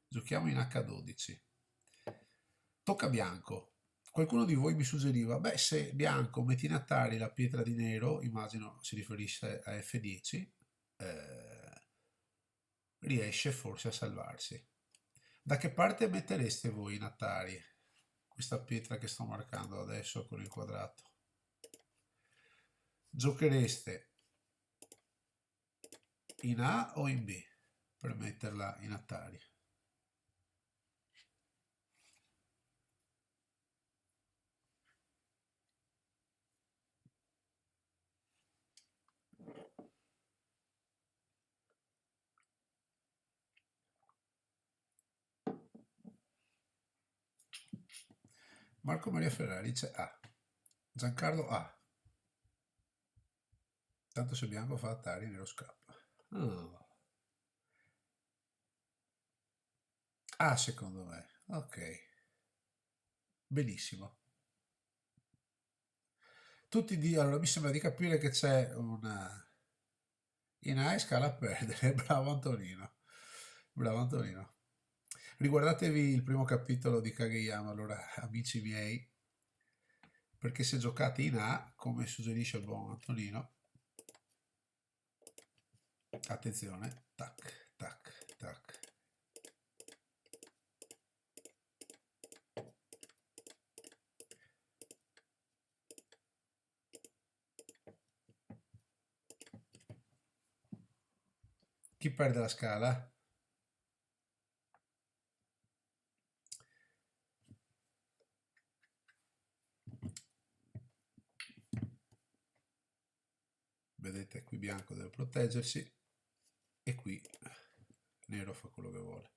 Giochiamo in H12. Tocca bianco. Qualcuno di voi mi suggeriva, beh, se bianco metti in attari la pietra di nero, immagino si riferisse a F10, riesce forse a salvarsi. Da che parte mettereste voi i Natari? Questa pietra che sto marcando adesso con il quadrato. Giochereste in A o in B per metterla in Atari? Marco Maria Ferrari dice A. Giancarlo A. Tanto se bianco fa Atari, nero scappa. Oh. A secondo me. Ok. Benissimo. Allora mi sembra di capire che c'è una in A e scala a perdere. Bravo Antonino. Bravo Antonino. Riguardatevi il primo capitolo di Kageyama, allora, amici miei, perché se giocate in A, come suggerisce il buon Antonino, attenzione, tac, tac, tac. Chi perde la scala? Vedete, qui bianco deve proteggersi e qui nero fa quello che vuole.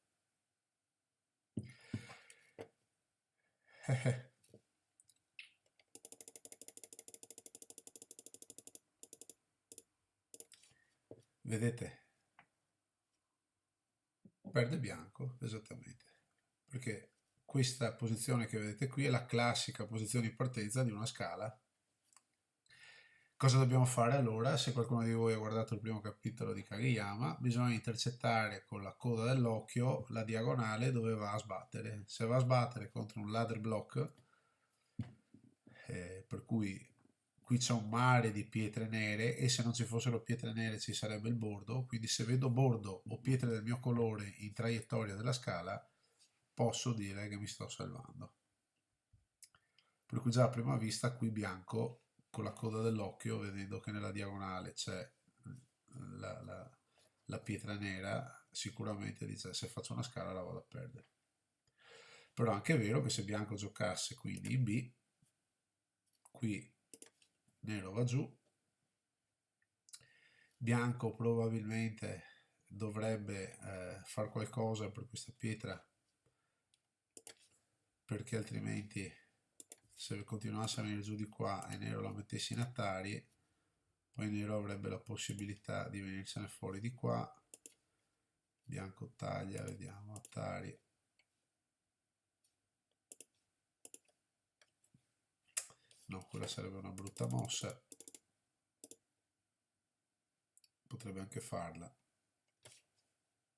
Vedete? Perde bianco, esattamente. Perché questa posizione che vedete qui è la classica posizione di partenza di una scala. Cosa dobbiamo fare allora? Se qualcuno di voi ha guardato il primo capitolo di Kageyama, bisogna intercettare con la coda dell'occhio la diagonale dove va a sbattere. Se va a sbattere contro un ladder block, per cui qui c'è un mare di pietre nere e se non ci fossero pietre nere ci sarebbe il bordo, quindi se vedo bordo o pietre del mio colore in traiettoria della scala, posso dire che mi sto salvando. Per cui già a prima vista qui bianco con la coda dell'occhio, vedendo che nella diagonale c'è la, la- la pietra nera, sicuramente dice se faccio una scala la vado a perdere. Però anche è vero che se bianco giocasse quindi in B, qui nero va giù, bianco probabilmente dovrebbe fare qualcosa per questa pietra perché altrimenti se continuasse a venire giù di qua e nero la mettesse in Atari, poi nero avrebbe la possibilità di venirsene fuori di qua, bianco taglia, vediamo, Atari, no, quella sarebbe una brutta mossa, potrebbe anche farla,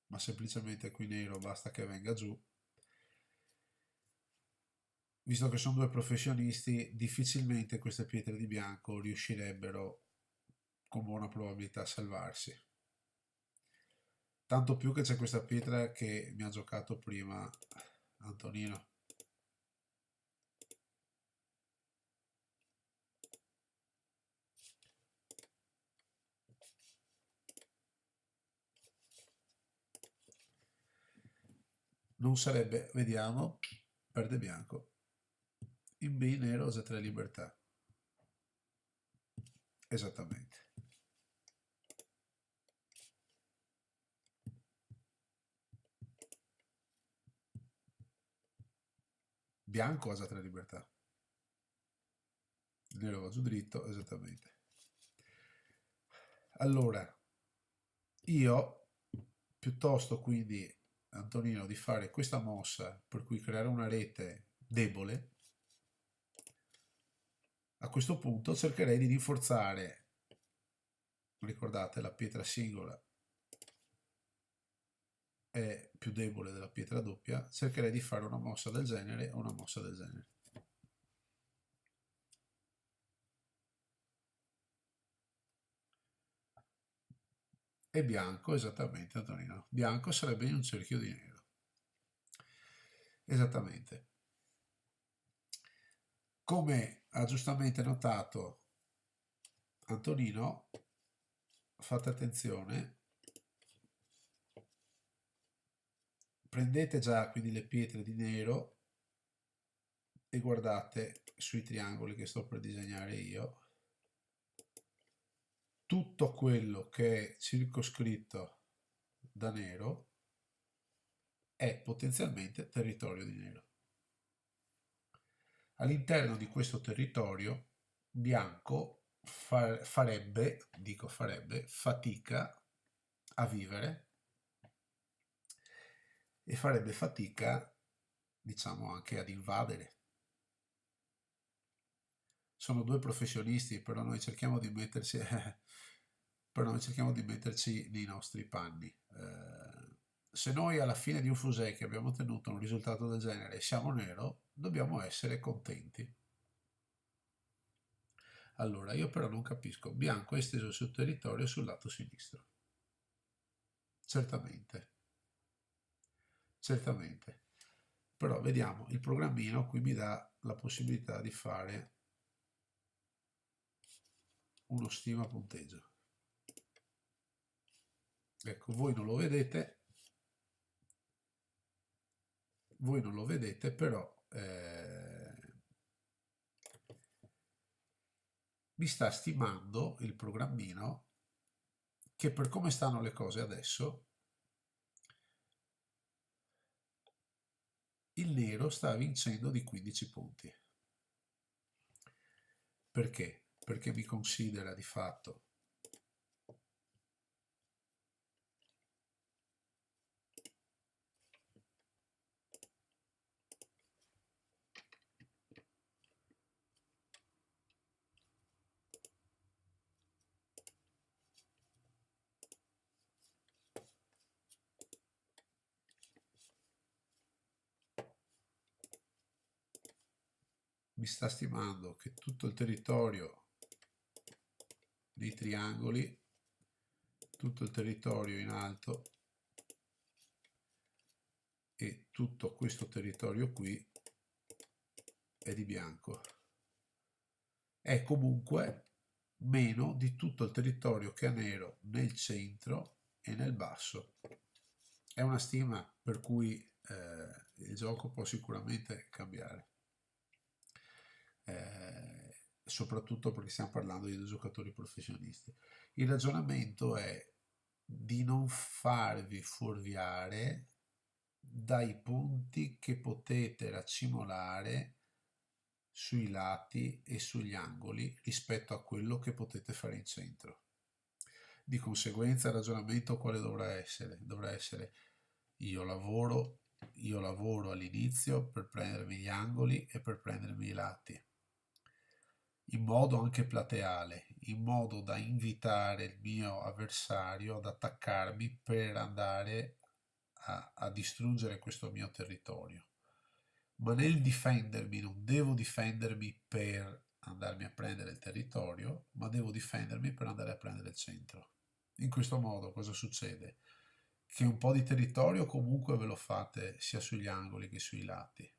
ma semplicemente qui nero basta che venga giù. Visto che sono due professionisti, difficilmente queste pietre di bianco riuscirebbero con buona probabilità a salvarsi. Tanto più che c'è questa pietra che mi ha giocato prima Antonino. Non sarebbe, vediamo, perde bianco. In B nero ha 3 libertà. Esattamente. Bianco ha già 3 libertà. Nero va giù dritto, esattamente. Allora, io piuttosto quindi, Antonino, di fare questa mossa per cui creare una rete debole, a questo punto cercherei di rinforzare, ricordate, la pietra singola è più debole della pietra doppia, cercherei di fare una mossa del genere o una mossa del genere. E bianco, esattamente Antonino. Bianco sarebbe in un cerchio di nero. Esattamente. Come ha giustamente notato Antonino, fate attenzione, prendete già quindi le pietre di nero e guardate sui triangoli che sto per disegnare io, tutto quello che è circoscritto da nero è potenzialmente territorio di nero. All'interno di questo territorio bianco farebbe fatica a vivere e farebbe fatica, diciamo, anche ad invadere. Sono due professionisti, però noi cerchiamo di metterci, però noi cerchiamo di metterci nei nostri panni. Se noi alla fine di un Fusei che abbiamo ottenuto un risultato del genere siamo nero, dobbiamo essere contenti. Allora, io però non capisco, bianco è esteso sul territorio sul lato sinistro. Certamente, certamente. Però vediamo, il programmino qui mi dà la possibilità di fare uno stima punteggio. Ecco, voi non lo vedete, però mi sta stimando il programmino che per come stanno le cose adesso, il nero sta vincendo di 15 punti. Perché? Perché mi considera di fatto mi sta stimando che tutto il territorio dei triangoli, tutto il territorio in alto e tutto questo territorio qui è di bianco. È comunque meno di tutto il territorio che ha nero nel centro e nel basso. È una stima per cui il gioco può sicuramente cambiare. Soprattutto perché stiamo parlando di due giocatori professionisti. Il ragionamento è di non farvi fuorviare dai punti che potete racimolare sui lati e sugli angoli rispetto a quello che potete fare in centro. Di conseguenza il ragionamento quale dovrà essere? Dovrà essere io lavoro all'inizio per prendermi gli angoli e per prendermi i lati in modo anche plateale, in modo da invitare il mio avversario ad attaccarmi per andare a distruggere questo mio territorio. Ma nel difendermi non devo difendermi per andarmi a prendere il territorio, ma devo difendermi per andare a prendere il centro. In questo modo cosa succede? Che un po' di territorio comunque ve lo fate sia sugli angoli che sui lati,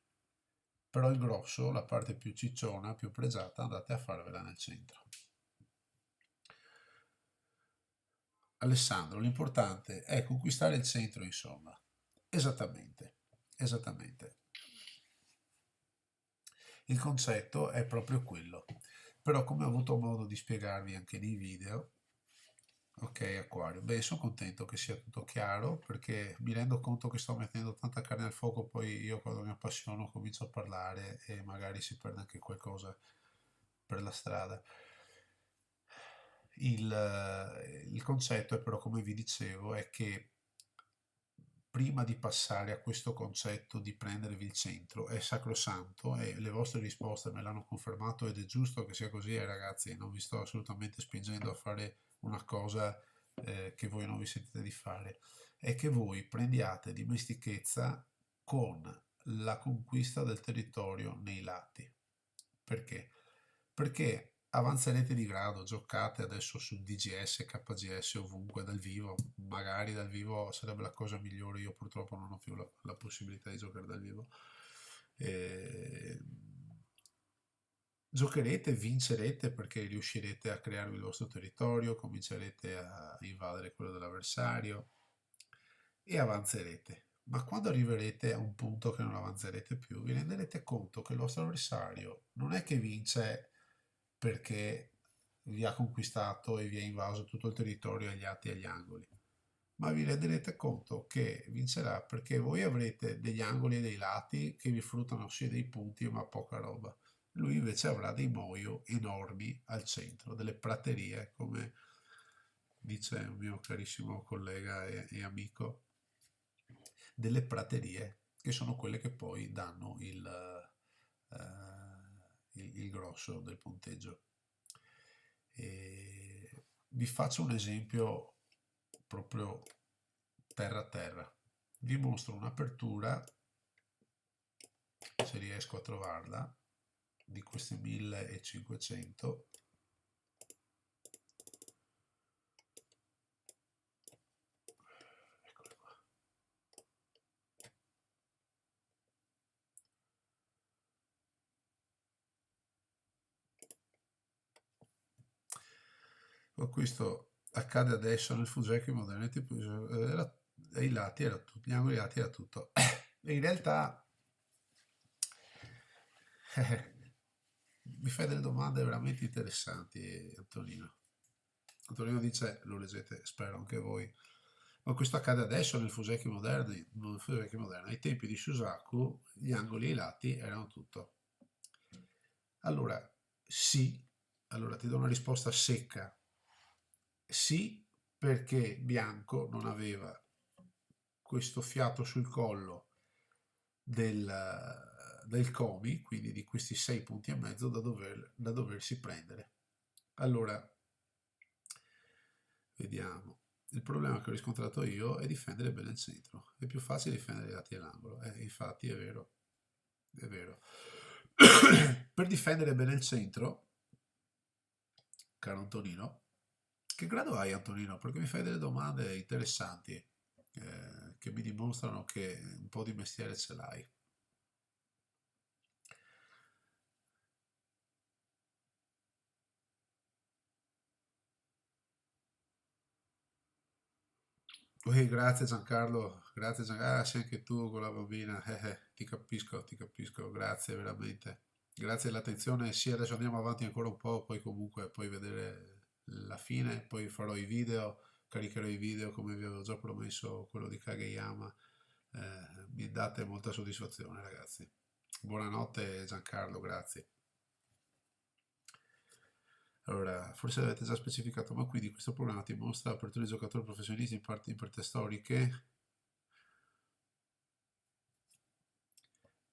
però il grosso, la parte più cicciona, più pregiata, andate a farvela nel centro. Alessandro, l'importante è conquistare il centro, insomma. Esattamente, esattamente. Il concetto è proprio quello. Però come ho avuto modo di spiegarvi anche nei video, ok Acquario, beh sono contento che sia tutto chiaro perché mi rendo conto che sto mettendo tanta carne al fuoco, poi io quando mi appassiono comincio a parlare e magari si perde anche qualcosa per la strada. Il concetto è però, come vi dicevo, è che prima di passare a questo concetto di prendervi il centro è sacrosanto e le vostre risposte me l'hanno confermato ed è giusto che sia così, ragazzi, non vi sto assolutamente spingendo a fare una cosa che voi non vi sentite di fare, è che voi prendiate dimestichezza con la conquista del territorio nei lati. Perché? Perché avanzerete di grado, giocate adesso su DGS, KGS ovunque dal vivo, magari dal vivo sarebbe la cosa migliore, io purtroppo non ho più la possibilità di giocare dal vivo. E giocherete, vincerete perché riuscirete a crearvi il vostro territorio, comincerete a invadere quello dell'avversario e avanzerete. Ma quando arriverete a un punto che non avanzerete più, vi renderete conto che il vostro avversario non è che vince perché vi ha conquistato e vi ha invaso tutto il territorio agli atti e agli angoli, ma vi renderete conto che vincerà perché voi avrete degli angoli e dei lati che vi fruttano sia dei punti ma poca roba. Lui invece avrà dei moio enormi al centro, delle praterie, come dice un mio carissimo collega e amico, delle praterie che sono quelle che poi danno il grosso del punteggio. E vi faccio un esempio proprio terra a terra. Vi mostro un'apertura, se riesco a trovarla, di questi 1500. Eccole qua. Questo accade adesso nel Fusecchi Modernity, ai lati era tutto, gli angoli ai lati era tutto. E in realtà mi fai delle domande veramente interessanti, Antonino. Antonino dice, lo leggete, spero anche voi, ma questo accade adesso nel Fusecchi moderni, non nel Fusecchi moderno. Ai tempi di Shusaku gli angoli e i lati erano tutto. Allora, sì, allora ti do una risposta secca. Sì, perché Bianco non aveva questo fiato sul collo del Comi, quindi di questi 6 punti e mezzo da doversi prendere. Allora, vediamo. Il problema che ho riscontrato io è difendere bene il centro. È più facile difendere i lati e l'angolo. Infatti è vero. È vero. Per difendere bene il centro, caro Antonino, che grado hai Antonino? Perché mi fai delle domande interessanti che mi dimostrano che un po' di mestiere ce l'hai. Grazie Giancarlo, grazie Giancarlo, sei anche tu con la bambina, ti capisco, grazie veramente. Grazie dell'attenzione, sì, adesso andiamo avanti ancora un po', poi comunque puoi vedere la fine, poi farò i video, caricherò i video come vi avevo già promesso, quello di Kageyama. Mi date molta soddisfazione ragazzi. Buonanotte Giancarlo, grazie. Allora, forse avete già specificato, ma quindi questo programma ti mostra aperture di giocatori professionisti in parte storiche.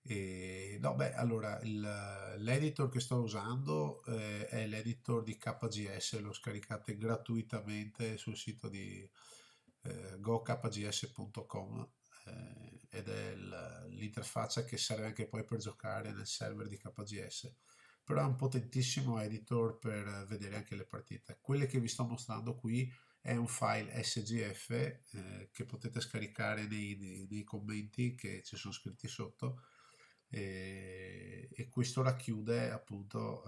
E, no, beh, allora l'editor che sto usando è l'editor di KGS, lo scaricate gratuitamente sul sito di gokgs.com ed è l'interfaccia che serve anche poi per giocare nel server di KGS. Però è un potentissimo editor per vedere anche le partite. Quelle che vi sto mostrando qui è un file SGF che potete scaricare nei commenti che ci sono scritti sotto e questo racchiude appunto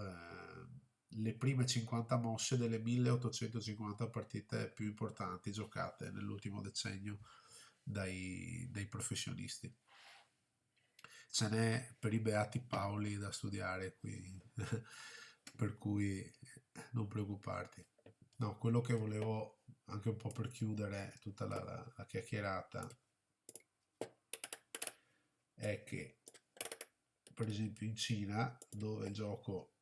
le prime 50 mosse delle 1850 partite più importanti giocate nell'ultimo decennio dai professionisti. Ce n'è per i beati Paoli da studiare qui, per cui non preoccuparti. No, quello che volevo anche un po' per chiudere tutta la chiacchierata è che per esempio in Cina, dove il gioco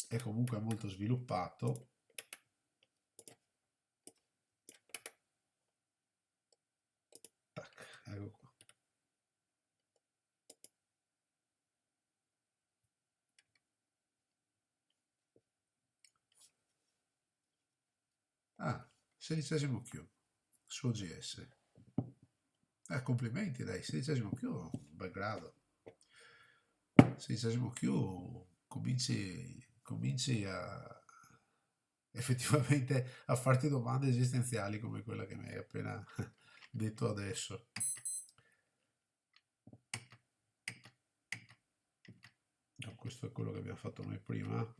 è comunque molto sviluppato, tac, ecco qua. Ah, 16° Q su OGS. Complimenti, dai, 16° Q, un bel grado. 16° Q cominci a effettivamente a farti domande esistenziali come quella che mi hai appena detto adesso. No, questo è quello che abbiamo fatto noi prima.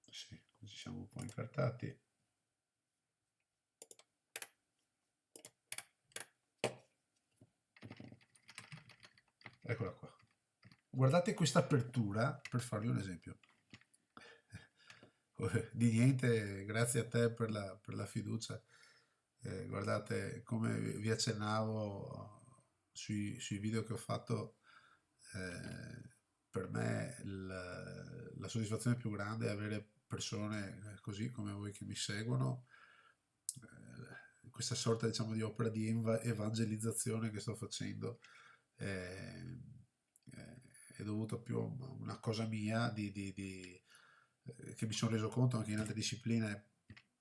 Sì, così siamo un po' incartati. Eccola qua. Guardate questa apertura per farvi un esempio. Di niente, grazie a te per la fiducia. Guardate, come vi accennavo sui video che ho fatto, per me la soddisfazione più grande è avere persone così come voi che mi seguono, questa sorta diciamo di opera di evangelizzazione che sto facendo eh, è dovuto più a una cosa mia che mi sono reso conto anche in altre discipline.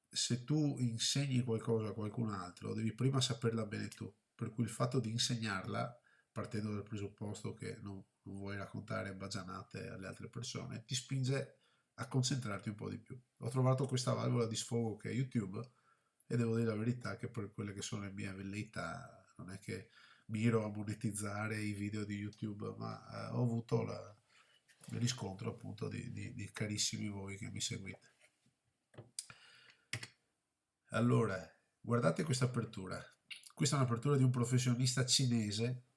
Se tu insegni qualcosa a qualcun altro, devi prima saperla bene tu, per cui il fatto di insegnarla, partendo dal presupposto che non vuoi raccontare bagianate alle altre persone, ti spinge a concentrarti un po' di più. Ho trovato questa valvola di sfogo che è YouTube e devo dire la verità che per quelle che sono le mie velleità non è che miro a monetizzare i video di YouTube, ma ho avuto il riscontro appunto di carissimi voi che mi seguite. Allora, guardate questa apertura. Questa è un'apertura di un professionista cinese.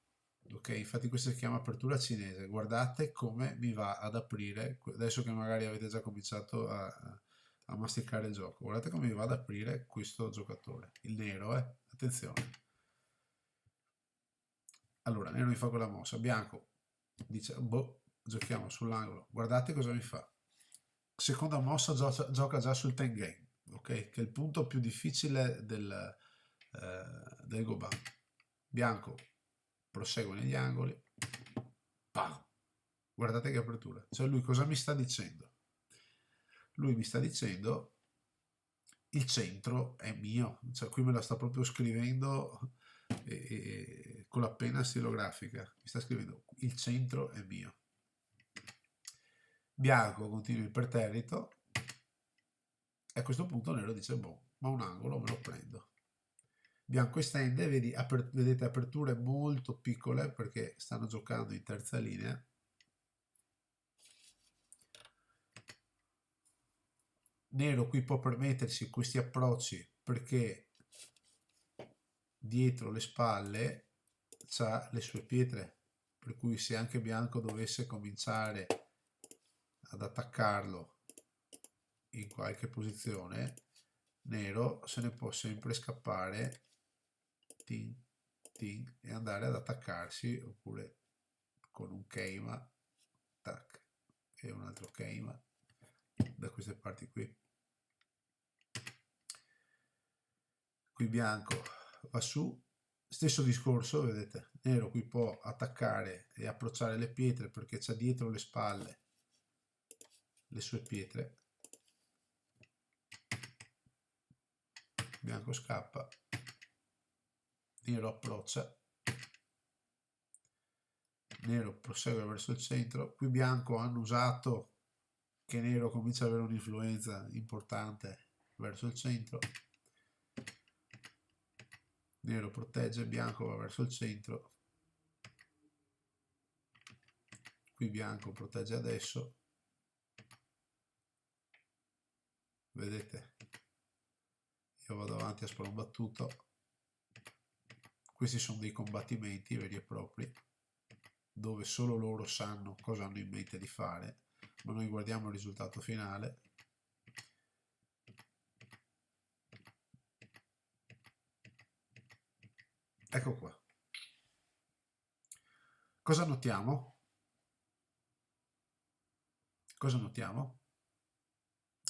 Ok, infatti questa si chiama apertura cinese. Guardate come mi va ad aprire, adesso che magari avete già cominciato a masticare il gioco. Guardate come mi va ad aprire questo giocatore. Il nero, attenzione. Allora, nero mi fa quella mossa. Bianco dice, boh, giochiamo sull'angolo. Guardate cosa mi fa. Seconda mossa gioca già sul Tengen, ok? Che è il punto più difficile del Goban. Bianco prosegue negli angoli. Pam! Guardate che apertura. Cioè lui cosa mi sta dicendo? Lui mi sta dicendo il centro è mio. Cioè qui me la sta proprio scrivendo con la penna stilografica. Mi sta scrivendo il centro è mio. Bianco continua imperterrito e a questo punto nero dice boh, ma un angolo me lo prendo. Bianco estende, vedete aperture molto piccole perché stanno giocando in terza linea. Nero qui può permettersi questi approcci perché dietro le spalle c'ha le sue pietre, per cui se anche bianco dovesse cominciare ad attaccarlo in qualche posizione, nero se ne può sempre scappare tin, tin, e andare ad attaccarsi, oppure con un keima tac, e un altro keima da queste parti qui. Qui bianco va su, stesso discorso, vedete, nero qui può attaccare e approcciare le pietre perché c'ha dietro le spalle le sue pietre. Bianco scappa, nero approccia, nero prosegue verso il centro. Qui bianco hanno usato che nero comincia ad avere un'influenza importante verso il centro. Nero protegge, bianco va verso il centro. Qui bianco protegge adesso. Vedete? Io vado avanti a sprombattuto. Questi sono dei combattimenti veri e propri, dove solo loro sanno cosa hanno in mente di fare, ma noi guardiamo il risultato finale. Ecco qua. Cosa notiamo? Cosa notiamo?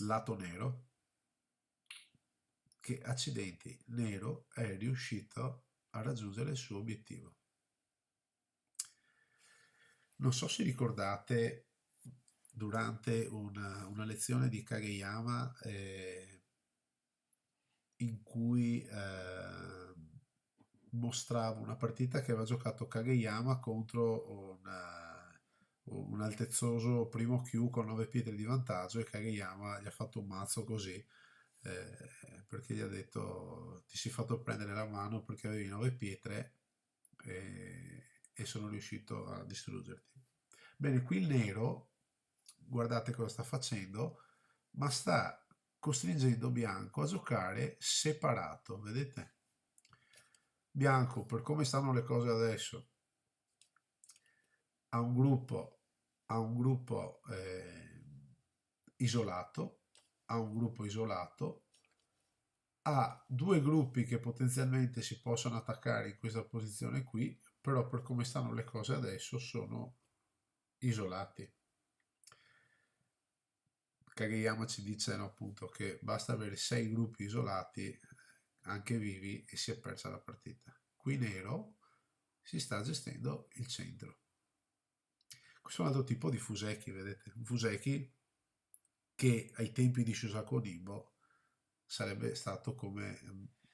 Lato nero, che accidenti, nero è riuscito a raggiungere il suo obiettivo. Non so se ricordate durante una lezione di Kageyama in cui mostravo una partita che aveva giocato Kageyama contro un altezzoso primo Q con 9 pietre di vantaggio, e Kageyama gli ha fatto un mazzo così, perché gli ha detto ti sei fatto prendere la mano perché avevi 9 pietre, e sono riuscito a distruggerti. Bene, qui il nero, guardate cosa sta facendo, ma sta costringendo Bianco a giocare separato, vedete? Bianco, per come stanno le cose adesso, ha un gruppo, isolato, ha un gruppo isolato, ha due gruppi che potenzialmente si possono attaccare in questa posizione qui, però per come stanno le cose adesso sono isolati. Kageyama ci dice, no, appunto, che basta avere 6 gruppi isolati, anche vivi, e si è persa la partita. Qui nero si sta gestendo il centro. Questo è un altro tipo di Fuseki, vedete? Un Fuseki che ai tempi di Shusaku Nimbo sarebbe stato come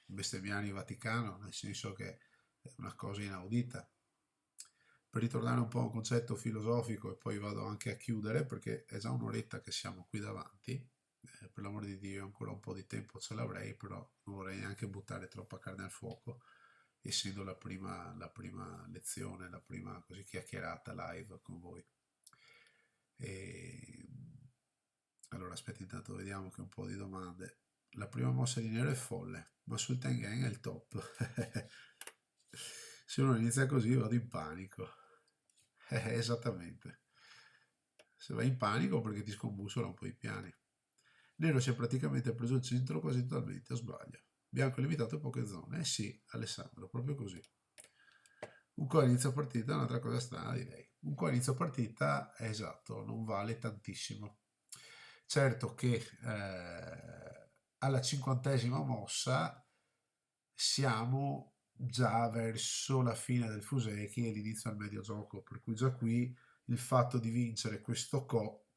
bestemmiare il Vaticano, nel senso che è una cosa inaudita. Per ritornare un po' a un concetto filosofico, e poi vado anche a chiudere perché è già un'oretta che siamo qui davanti, per l'amor di Dio ancora un po' di tempo ce l'avrei, però non vorrei neanche buttare troppa carne al fuoco, essendo la prima lezione, la prima così chiacchierata live con voi. E, allora aspetta, intanto vediamo che un po' di domande. La prima mossa di nero è folle, ma sul Tengen è il top. Se uno inizia così vado in panico. Esattamente. Se vai in panico perché ti scombussola un po' i piani. Nero si è praticamente preso il centro quasi totalmente, o sbaglio. Bianco è limitato a poche zone. Eh sì, Alessandro, proprio così. Un co' inizio partita è un'altra cosa strana, direi. Un co' inizio partita, è esatto, non vale tantissimo. Certo che alla 50ª mossa siamo già verso la fine del Fuseki e l'inizio al medio gioco, per cui già qui il fatto di vincere questo co,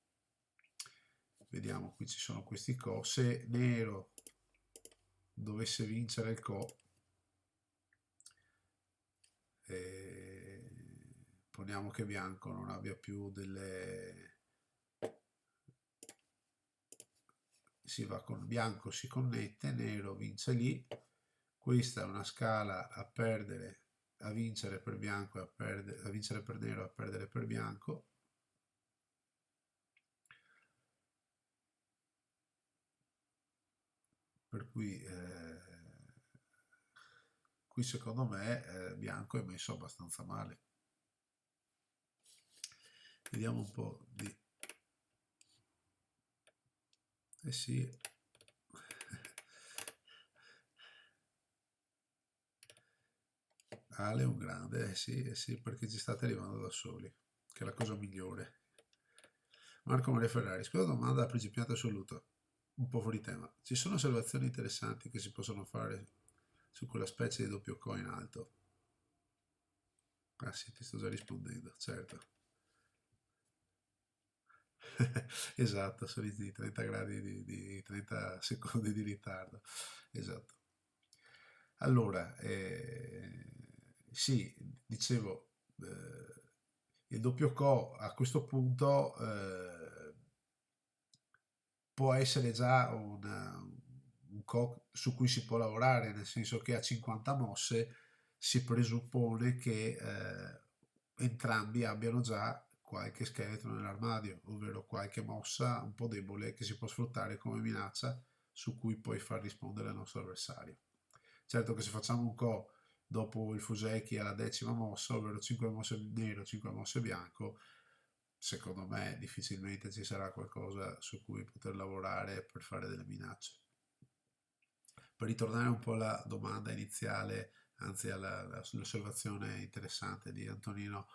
vediamo, qui ci sono questi co, se nero dovesse vincere il co, poniamo che bianco non abbia più delle, si va con bianco, si connette, nero vince lì, questa è una scala a perdere, a vincere per bianco, a vincere per nero, a perdere per bianco. Per cui qui secondo me bianco è messo abbastanza male. Vediamo un po' di... Eh sì. Ale è un grande, eh sì, perché ci state arrivando da soli, che è la cosa migliore. Marco Maria Ferrari, scusa domanda da principiante assoluto, un po' fuori tema. Ci sono osservazioni interessanti che si possono fare su quella specie di doppio co in alto? Ah sì, ti sto già rispondendo, certo. Esatto, sono i 30 gradi di 30 secondi di ritardo. Esatto. Allora, sì, dicevo, il doppio co a questo punto può essere già un co su cui si può lavorare, nel senso che a 50 mosse si presuppone che entrambi abbiano già qualche scheletro nell'armadio, ovvero qualche mossa un po' debole che si può sfruttare come minaccia su cui poi far rispondere il nostro avversario. Certo che se facciamo un co dopo il Fuseki alla 10ª mossa, ovvero 5 mosse nero, 5 mosse bianco, secondo me difficilmente ci sarà qualcosa su cui poter lavorare per fare delle minacce. Per ritornare un po' alla domanda iniziale, anzi all'osservazione interessante di Antonino,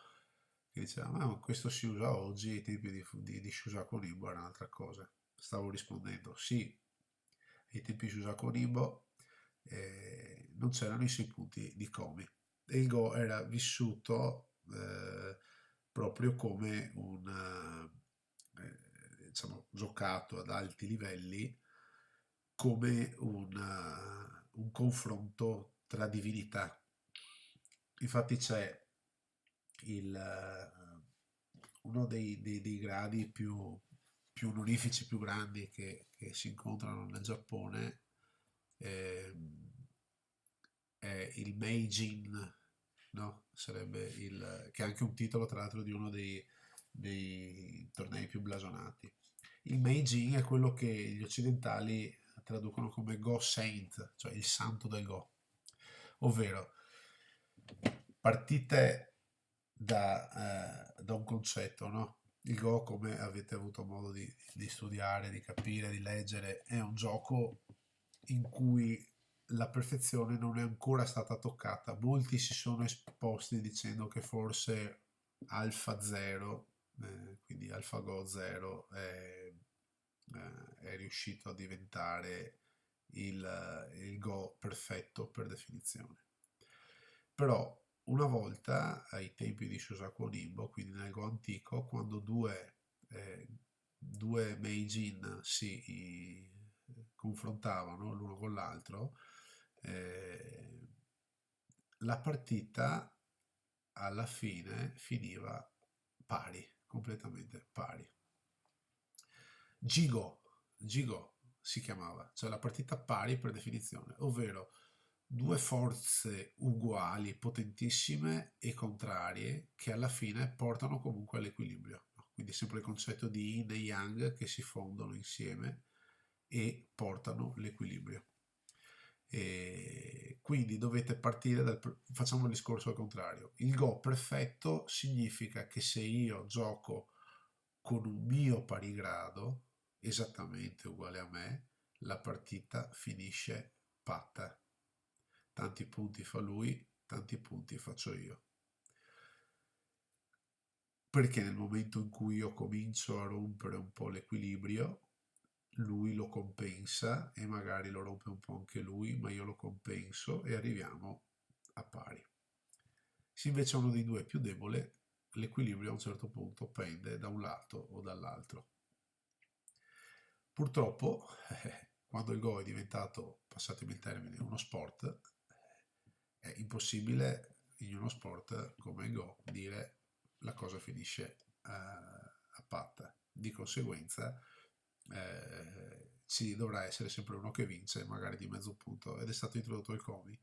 che diceva, ma questo si usa oggi, ai tempi di Shusaku Nimbo era un'altra cosa. Stavo rispondendo, sì, ai tempi di Shusaku Nimbo non c'erano i 6 punti di Komi, e il Go era vissuto proprio come diciamo, giocato ad alti livelli, come un confronto tra divinità. Infatti c'è il, uno dei gradi più onorifici, più grandi che si incontrano nel Giappone ehm, è il Meijin, no? Sarebbe che è anche un titolo, tra l'altro, di uno dei tornei più blasonati. Il Meijin è quello che gli occidentali traducono come Go Saint, cioè il santo del Go, ovvero partite da un concetto, no? Il Go, come avete avuto modo di studiare, di capire, di leggere, è un gioco in cui la perfezione non è ancora stata toccata. Molti si sono esposti dicendo che forse Alpha 0, quindi AlphaGo 0, è riuscito a diventare il Go perfetto per definizione. Però una volta, ai tempi di Shusaku Nimbo, quindi nel Go antico, quando due Meijin si confrontavano l'uno con l'altro, eh, la partita alla fine finiva pari, completamente pari. Gigo, Gigo si chiamava, cioè la partita pari per definizione, ovvero due forze uguali, potentissime e contrarie che alla fine portano comunque all'equilibrio. No? Quindi sempre il concetto di yin e yang che si fondono insieme e portano l'equilibrio. E quindi dovete partire facciamo il discorso al contrario. Il go perfetto significa che se io gioco con un mio pari grado, esattamente uguale a me, la partita finisce patta. Tanti punti fa lui, tanti punti faccio io. Perché nel momento in cui io comincio a rompere un po' l'equilibrio, lui lo compensa e magari lo rompe un po' anche lui, ma io lo compenso e arriviamo a pari. Se invece uno dei due è più debole, l'equilibrio a un certo punto pende da un lato o dall'altro. Purtroppo, quando il Go è diventato, passatemi il termine, uno sport, è impossibile in uno sport come il Go dire la cosa finisce a patta. Di conseguenza ci dovrà essere sempre uno che vince, magari di mezzo punto, ed è stato introdotto il Komi.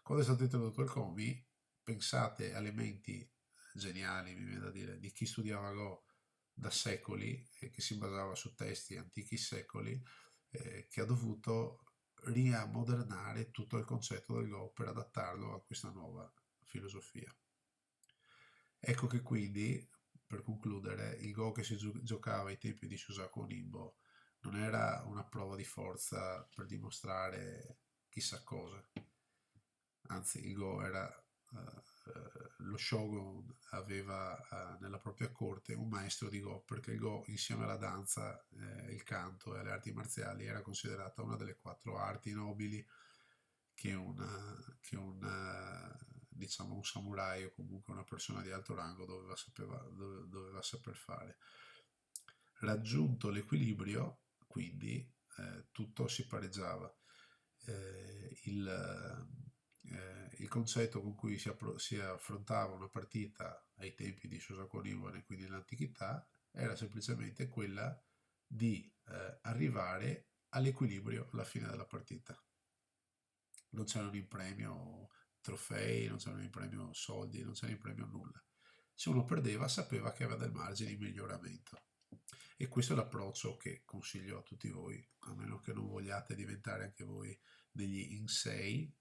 Quando è stato introdotto il Komi, pensate a elementi geniali, mi viene da dire, di chi studiava Go da secoli e che si basava su testi antichi secoli, che ha dovuto riammodernare tutto il concetto del Go per adattarlo a questa nuova filosofia. Ecco che quindi, per concludere, il Go che si giocava ai tempi di Shusaku Nimbo non era una prova di forza per dimostrare chissà cosa, anzi il Go era lo shogun aveva nella propria corte un maestro di Go, perché il Go insieme alla danza, il canto e alle arti marziali era considerata una delle 4 arti nobili che diciamo un samurai o comunque una persona di alto rango doveva saper fare. Raggiunto l'equilibrio, quindi tutto si pareggiava. Il concetto con cui si affrontava una partita ai tempi di Shusaku Nimbo, quindi nell'antichità, era semplicemente quella di arrivare all'equilibrio alla fine della partita. Non c'erano in premio trofei, non c'erano in premio soldi, non c'era in premio nulla. Se uno perdeva sapeva che aveva del margine di miglioramento. E questo è l'approccio che consiglio a tutti voi, a meno che non vogliate diventare anche voi degli insei,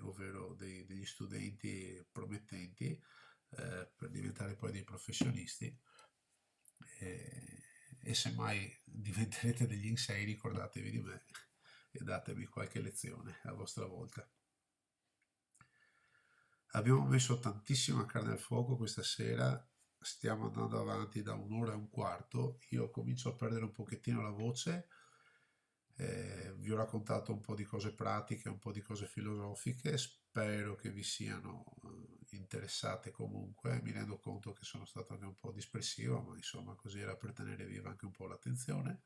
ovvero degli studenti promettenti, per diventare poi dei professionisti. E semmai diventerete degli insei, ricordatevi di me e datemi qualche lezione a vostra volta. Abbiamo messo tantissima carne al fuoco questa sera, stiamo andando avanti da 1 ora e 1/4, io comincio a perdere un pochettino la voce, vi ho raccontato un po' di cose pratiche, un po' di cose filosofiche, spero che vi siano interessate comunque, mi rendo conto che sono stato anche un po' dispersivo, ma insomma così era per tenere viva anche un po' l'attenzione.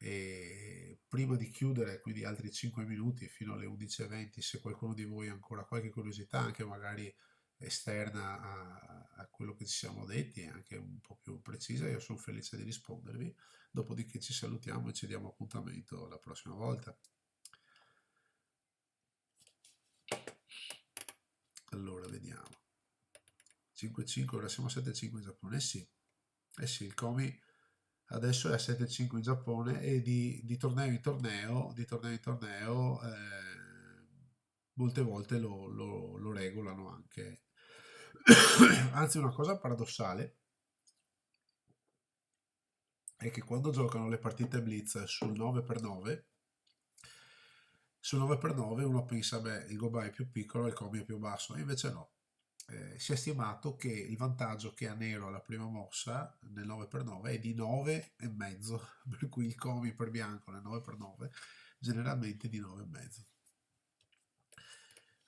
E prima di chiudere, quindi altri 5 minuti fino alle 11:20, se qualcuno di voi ha ancora qualche curiosità, anche magari esterna a quello che ci siamo detti, anche un po' più precisa, io sono felice di rispondervi. Dopodiché ci salutiamo e ci diamo appuntamento la prossima volta. Allora, vediamo. 5-5, ora siamo a 7-5 in Giappone. Eh sì, il Komi adesso è a 7-5 in Giappone e di torneo in torneo, molte volte lo regolano anche. Anzi, una cosa paradossale è che quando giocano le partite Blitz sul 9x9 uno pensa, beh, il Gobai è più piccolo e il Komi è più basso, e invece no. Si è stimato che il vantaggio che ha Nero alla prima mossa nel 9x9 è di 9,5, per cui il Komi per bianco nel 9x9 generalmente è di 9,5.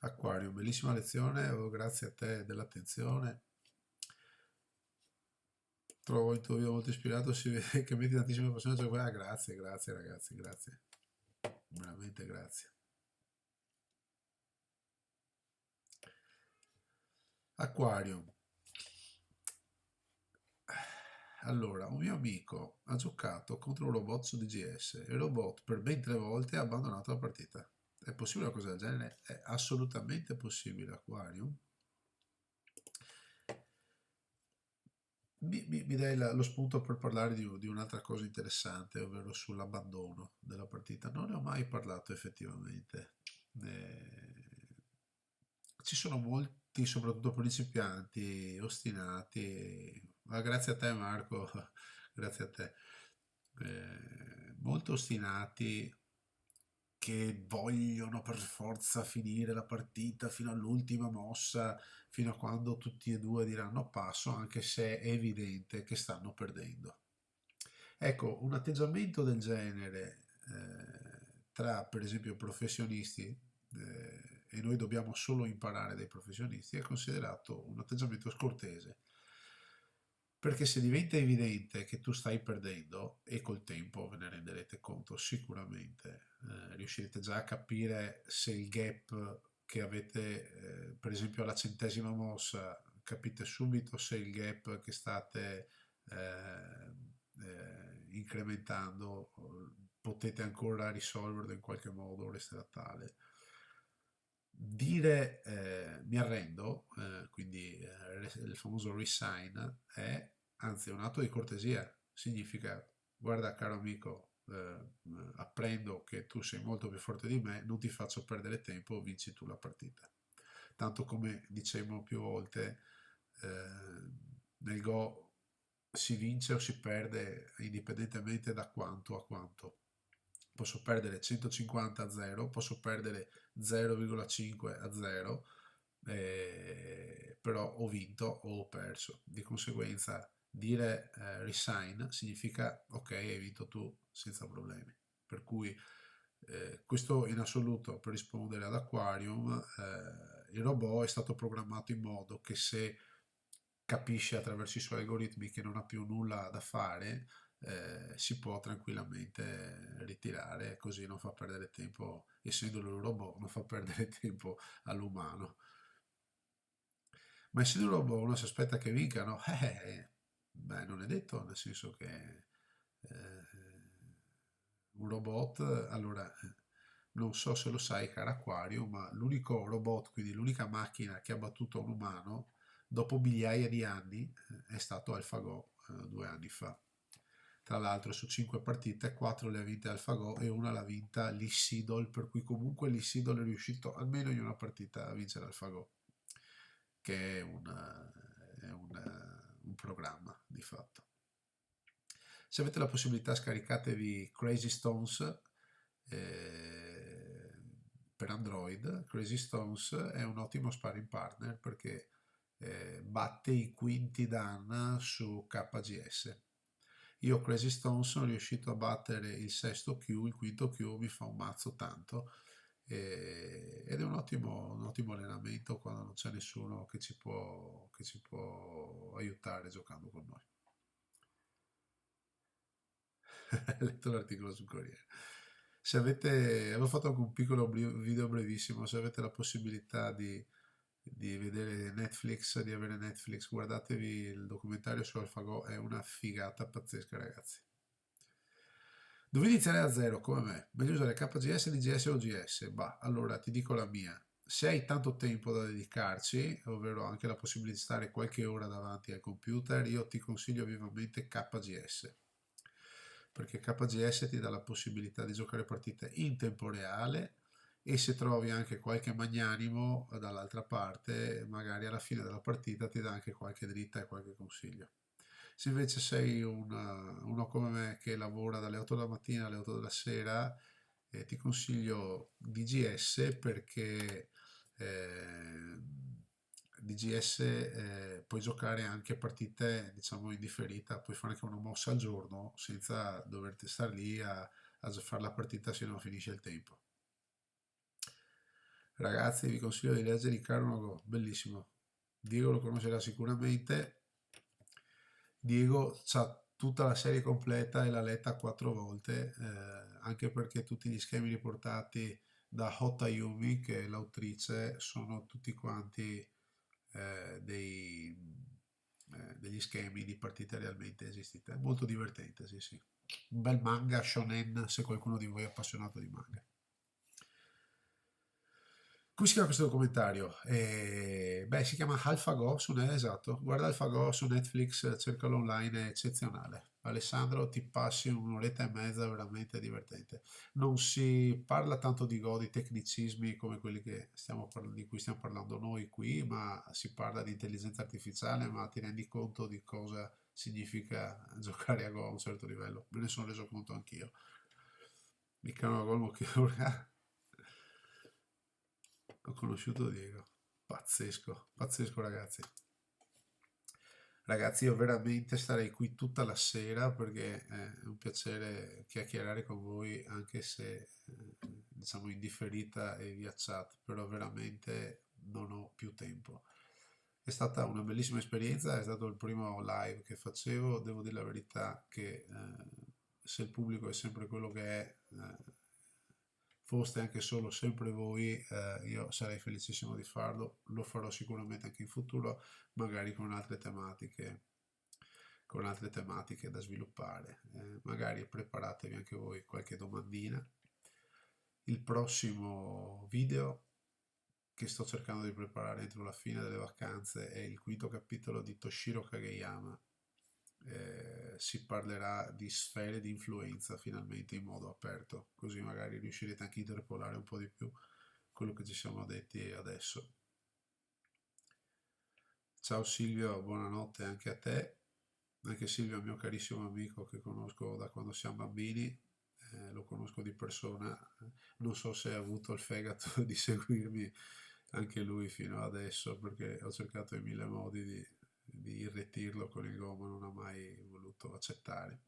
Aquario, bellissima lezione, grazie a te dell'attenzione. Trovo il tuo video molto ispirato, si vede che metti tantissime persone a giocare. Grazie, grazie ragazzi, grazie. Veramente grazie. Aquario. Allora, un mio amico ha giocato contro un robot su DGS e il robot per ben 3 volte ha abbandonato la partita. È possibile una cosa del genere? È assolutamente possibile, Aquarium. Mi dai lo spunto per parlare di un'altra cosa interessante, ovvero sull'abbandono della partita. Non ne ho mai parlato effettivamente. Eh, Ci sono molti, soprattutto principianti, ostinati, ma grazie a te Marco, grazie a te, molto ostinati che vogliono per forza finire la partita fino all'ultima mossa, fino a quando tutti e due diranno passo, anche se è evidente che stanno perdendo. Ecco, un atteggiamento del genere tra, per esempio, professionisti, e noi dobbiamo solo imparare dai professionisti, è considerato un atteggiamento scortese. Perché se diventa evidente che tu stai perdendo, e col tempo ve ne renderete conto sicuramente, riuscirete già a capire se il gap che avete, per esempio alla 100ª mossa, capite subito se il gap che state incrementando potete ancora risolverlo in qualche modo o resterà tale. Dire mi arrendo, quindi il famoso resign, è anzi un atto di cortesia, significa guarda caro amico, apprendo che tu sei molto più forte di me, non ti faccio perdere tempo, vinci tu la partita. Tanto come dicevamo più volte, nel Go si vince o si perde indipendentemente da quanto a quanto. Posso perdere 150 a 0, posso perdere 0,5 a 0, però ho vinto o ho perso. Di conseguenza dire resign significa ok, hai vinto tu senza problemi. Per cui questo in assoluto per rispondere ad Aquarium, il robot è stato programmato in modo che se capisce attraverso i suoi algoritmi che non ha più nulla da fare, si può tranquillamente ritirare, così non fa perdere tempo, essendo lui un robot, non fa perdere tempo all'umano. Ma essendo un robot uno si aspetta che vincano, beh, non è detto, nel senso che un robot, allora, non so se lo sai, caro Aquario, ma l'unico robot, quindi l'unica macchina che ha battuto un umano dopo migliaia di anni è stato AlphaGo 2 anni fa. Tra l'altro su 5 partite 4 le ha vinte AlphaGo e una l'ha vinta l'Issidol, per cui comunque l'Issidol è riuscito almeno in una partita a vincere AlphaGo, che è un programma di fatto. Se avete la possibilità scaricatevi Crazy Stones eh, per Android. Crazy Stones è un ottimo sparring partner perché batte i quinti Dan su KGS. Io Crazy Stone sono riuscito a battere il sesto Q, il quinto Q mi fa un mazzo tanto ed è un ottimo allenamento quando non c'è nessuno che ci può aiutare giocando con noi. Letto l'articolo sul Corriere. Se avete, avevo fatto anche un piccolo video brevissimo, se avete la possibilità di vedere Netflix, di avere Netflix, guardatevi il documentario su AlphaGo, è una figata pazzesca, ragazzi. Devo iniziare da zero, come me. Meglio usare KGS, DGS o GS? Bah, allora ti dico la mia. Se hai tanto tempo da dedicarci, ovvero anche la possibilità di stare qualche ora davanti al computer, io ti consiglio vivamente KGS. Perché KGS ti dà la possibilità di giocare partite in tempo reale e se trovi anche qualche magnanimo dall'altra parte, magari alla fine della partita ti dà anche qualche dritta e qualche consiglio. Se invece sei uno come me che lavora dalle 8 della mattina alle 8 della sera, ti consiglio DGS perché eh, DGS puoi giocare anche partite diciamo in differita, puoi fare anche una mossa al giorno senza dover stare lì a fare la partita se non finisce il tempo. Ragazzi, vi consiglio di leggere di Carmago, bellissimo. Diego lo conoscerà sicuramente. Diego ha tutta la serie completa e l'ha letta 4 volte, anche perché tutti gli schemi riportati da Hotta Yumi, che è l'autrice, sono tutti quanti degli schemi di partite realmente esistite. È molto divertente, sì, sì. Un bel manga shonen se qualcuno di voi è appassionato di manga. Come si chiama questo documentario? Beh, si chiama AlphaGo esatto. Guarda AlphaGo su Netflix, cercalo online, è eccezionale. Alessandro, ti passi un'oretta e mezza veramente divertente. Non si parla tanto di Go, di tecnicismi come quelli di cui stiamo parlando noi qui, ma si parla di intelligenza artificiale, ma ti rendi conto di cosa significa giocare a Go a un certo livello. Me ne sono reso conto anch'io. Mica Golmo che ora ho conosciuto Diego. Pazzesco, pazzesco ragazzi. Ragazzi, io veramente starei qui tutta la sera perché è un piacere chiacchierare con voi, anche se diciamo in differita e via chat, però veramente non ho più tempo. È stata una bellissima esperienza, è stato il primo live che facevo, devo dire la verità che se il pubblico è sempre quello che è, foste anche solo sempre voi, io sarei felicissimo di farlo, lo farò sicuramente anche in futuro, magari con altre tematiche da sviluppare. Magari preparatevi anche voi qualche domandina. Il prossimo video che sto cercando di preparare entro la fine delle vacanze è il quinto capitolo di Toshiro Kageyama. Si parlerà di sfere di influenza finalmente in modo aperto, così magari riuscirete anche a interpolare un po' di più quello che ci siamo detti adesso. Ciao Silvio, buonanotte anche a te. Anche Silvio è un mio carissimo amico che conosco da quando siamo bambini, lo conosco di persona, non so se ha avuto il fegato di seguirmi anche lui fino adesso perché ho cercato in mille modi di irretirlo con il Go, ma non ha mai voluto accettare.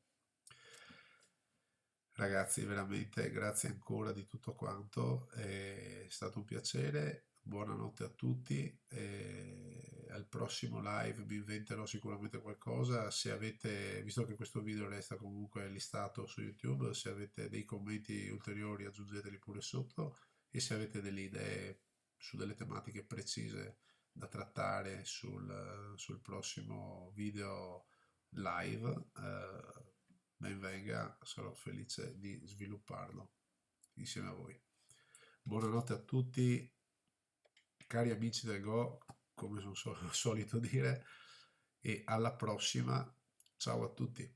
Ragazzi, veramente grazie ancora di tutto quanto, è stato un piacere, buonanotte a tutti, e al prossimo live mi inventerò sicuramente qualcosa, se avete, visto che questo video resta comunque listato su YouTube, se avete dei commenti ulteriori aggiungeteli pure sotto e se avete delle idee su delle tematiche precise da trattare sul prossimo video live, ben venga, sarò felice di svilupparlo insieme a voi. Buonanotte a tutti, cari amici del Go, come sono solito dire, e alla prossima. Ciao a tutti.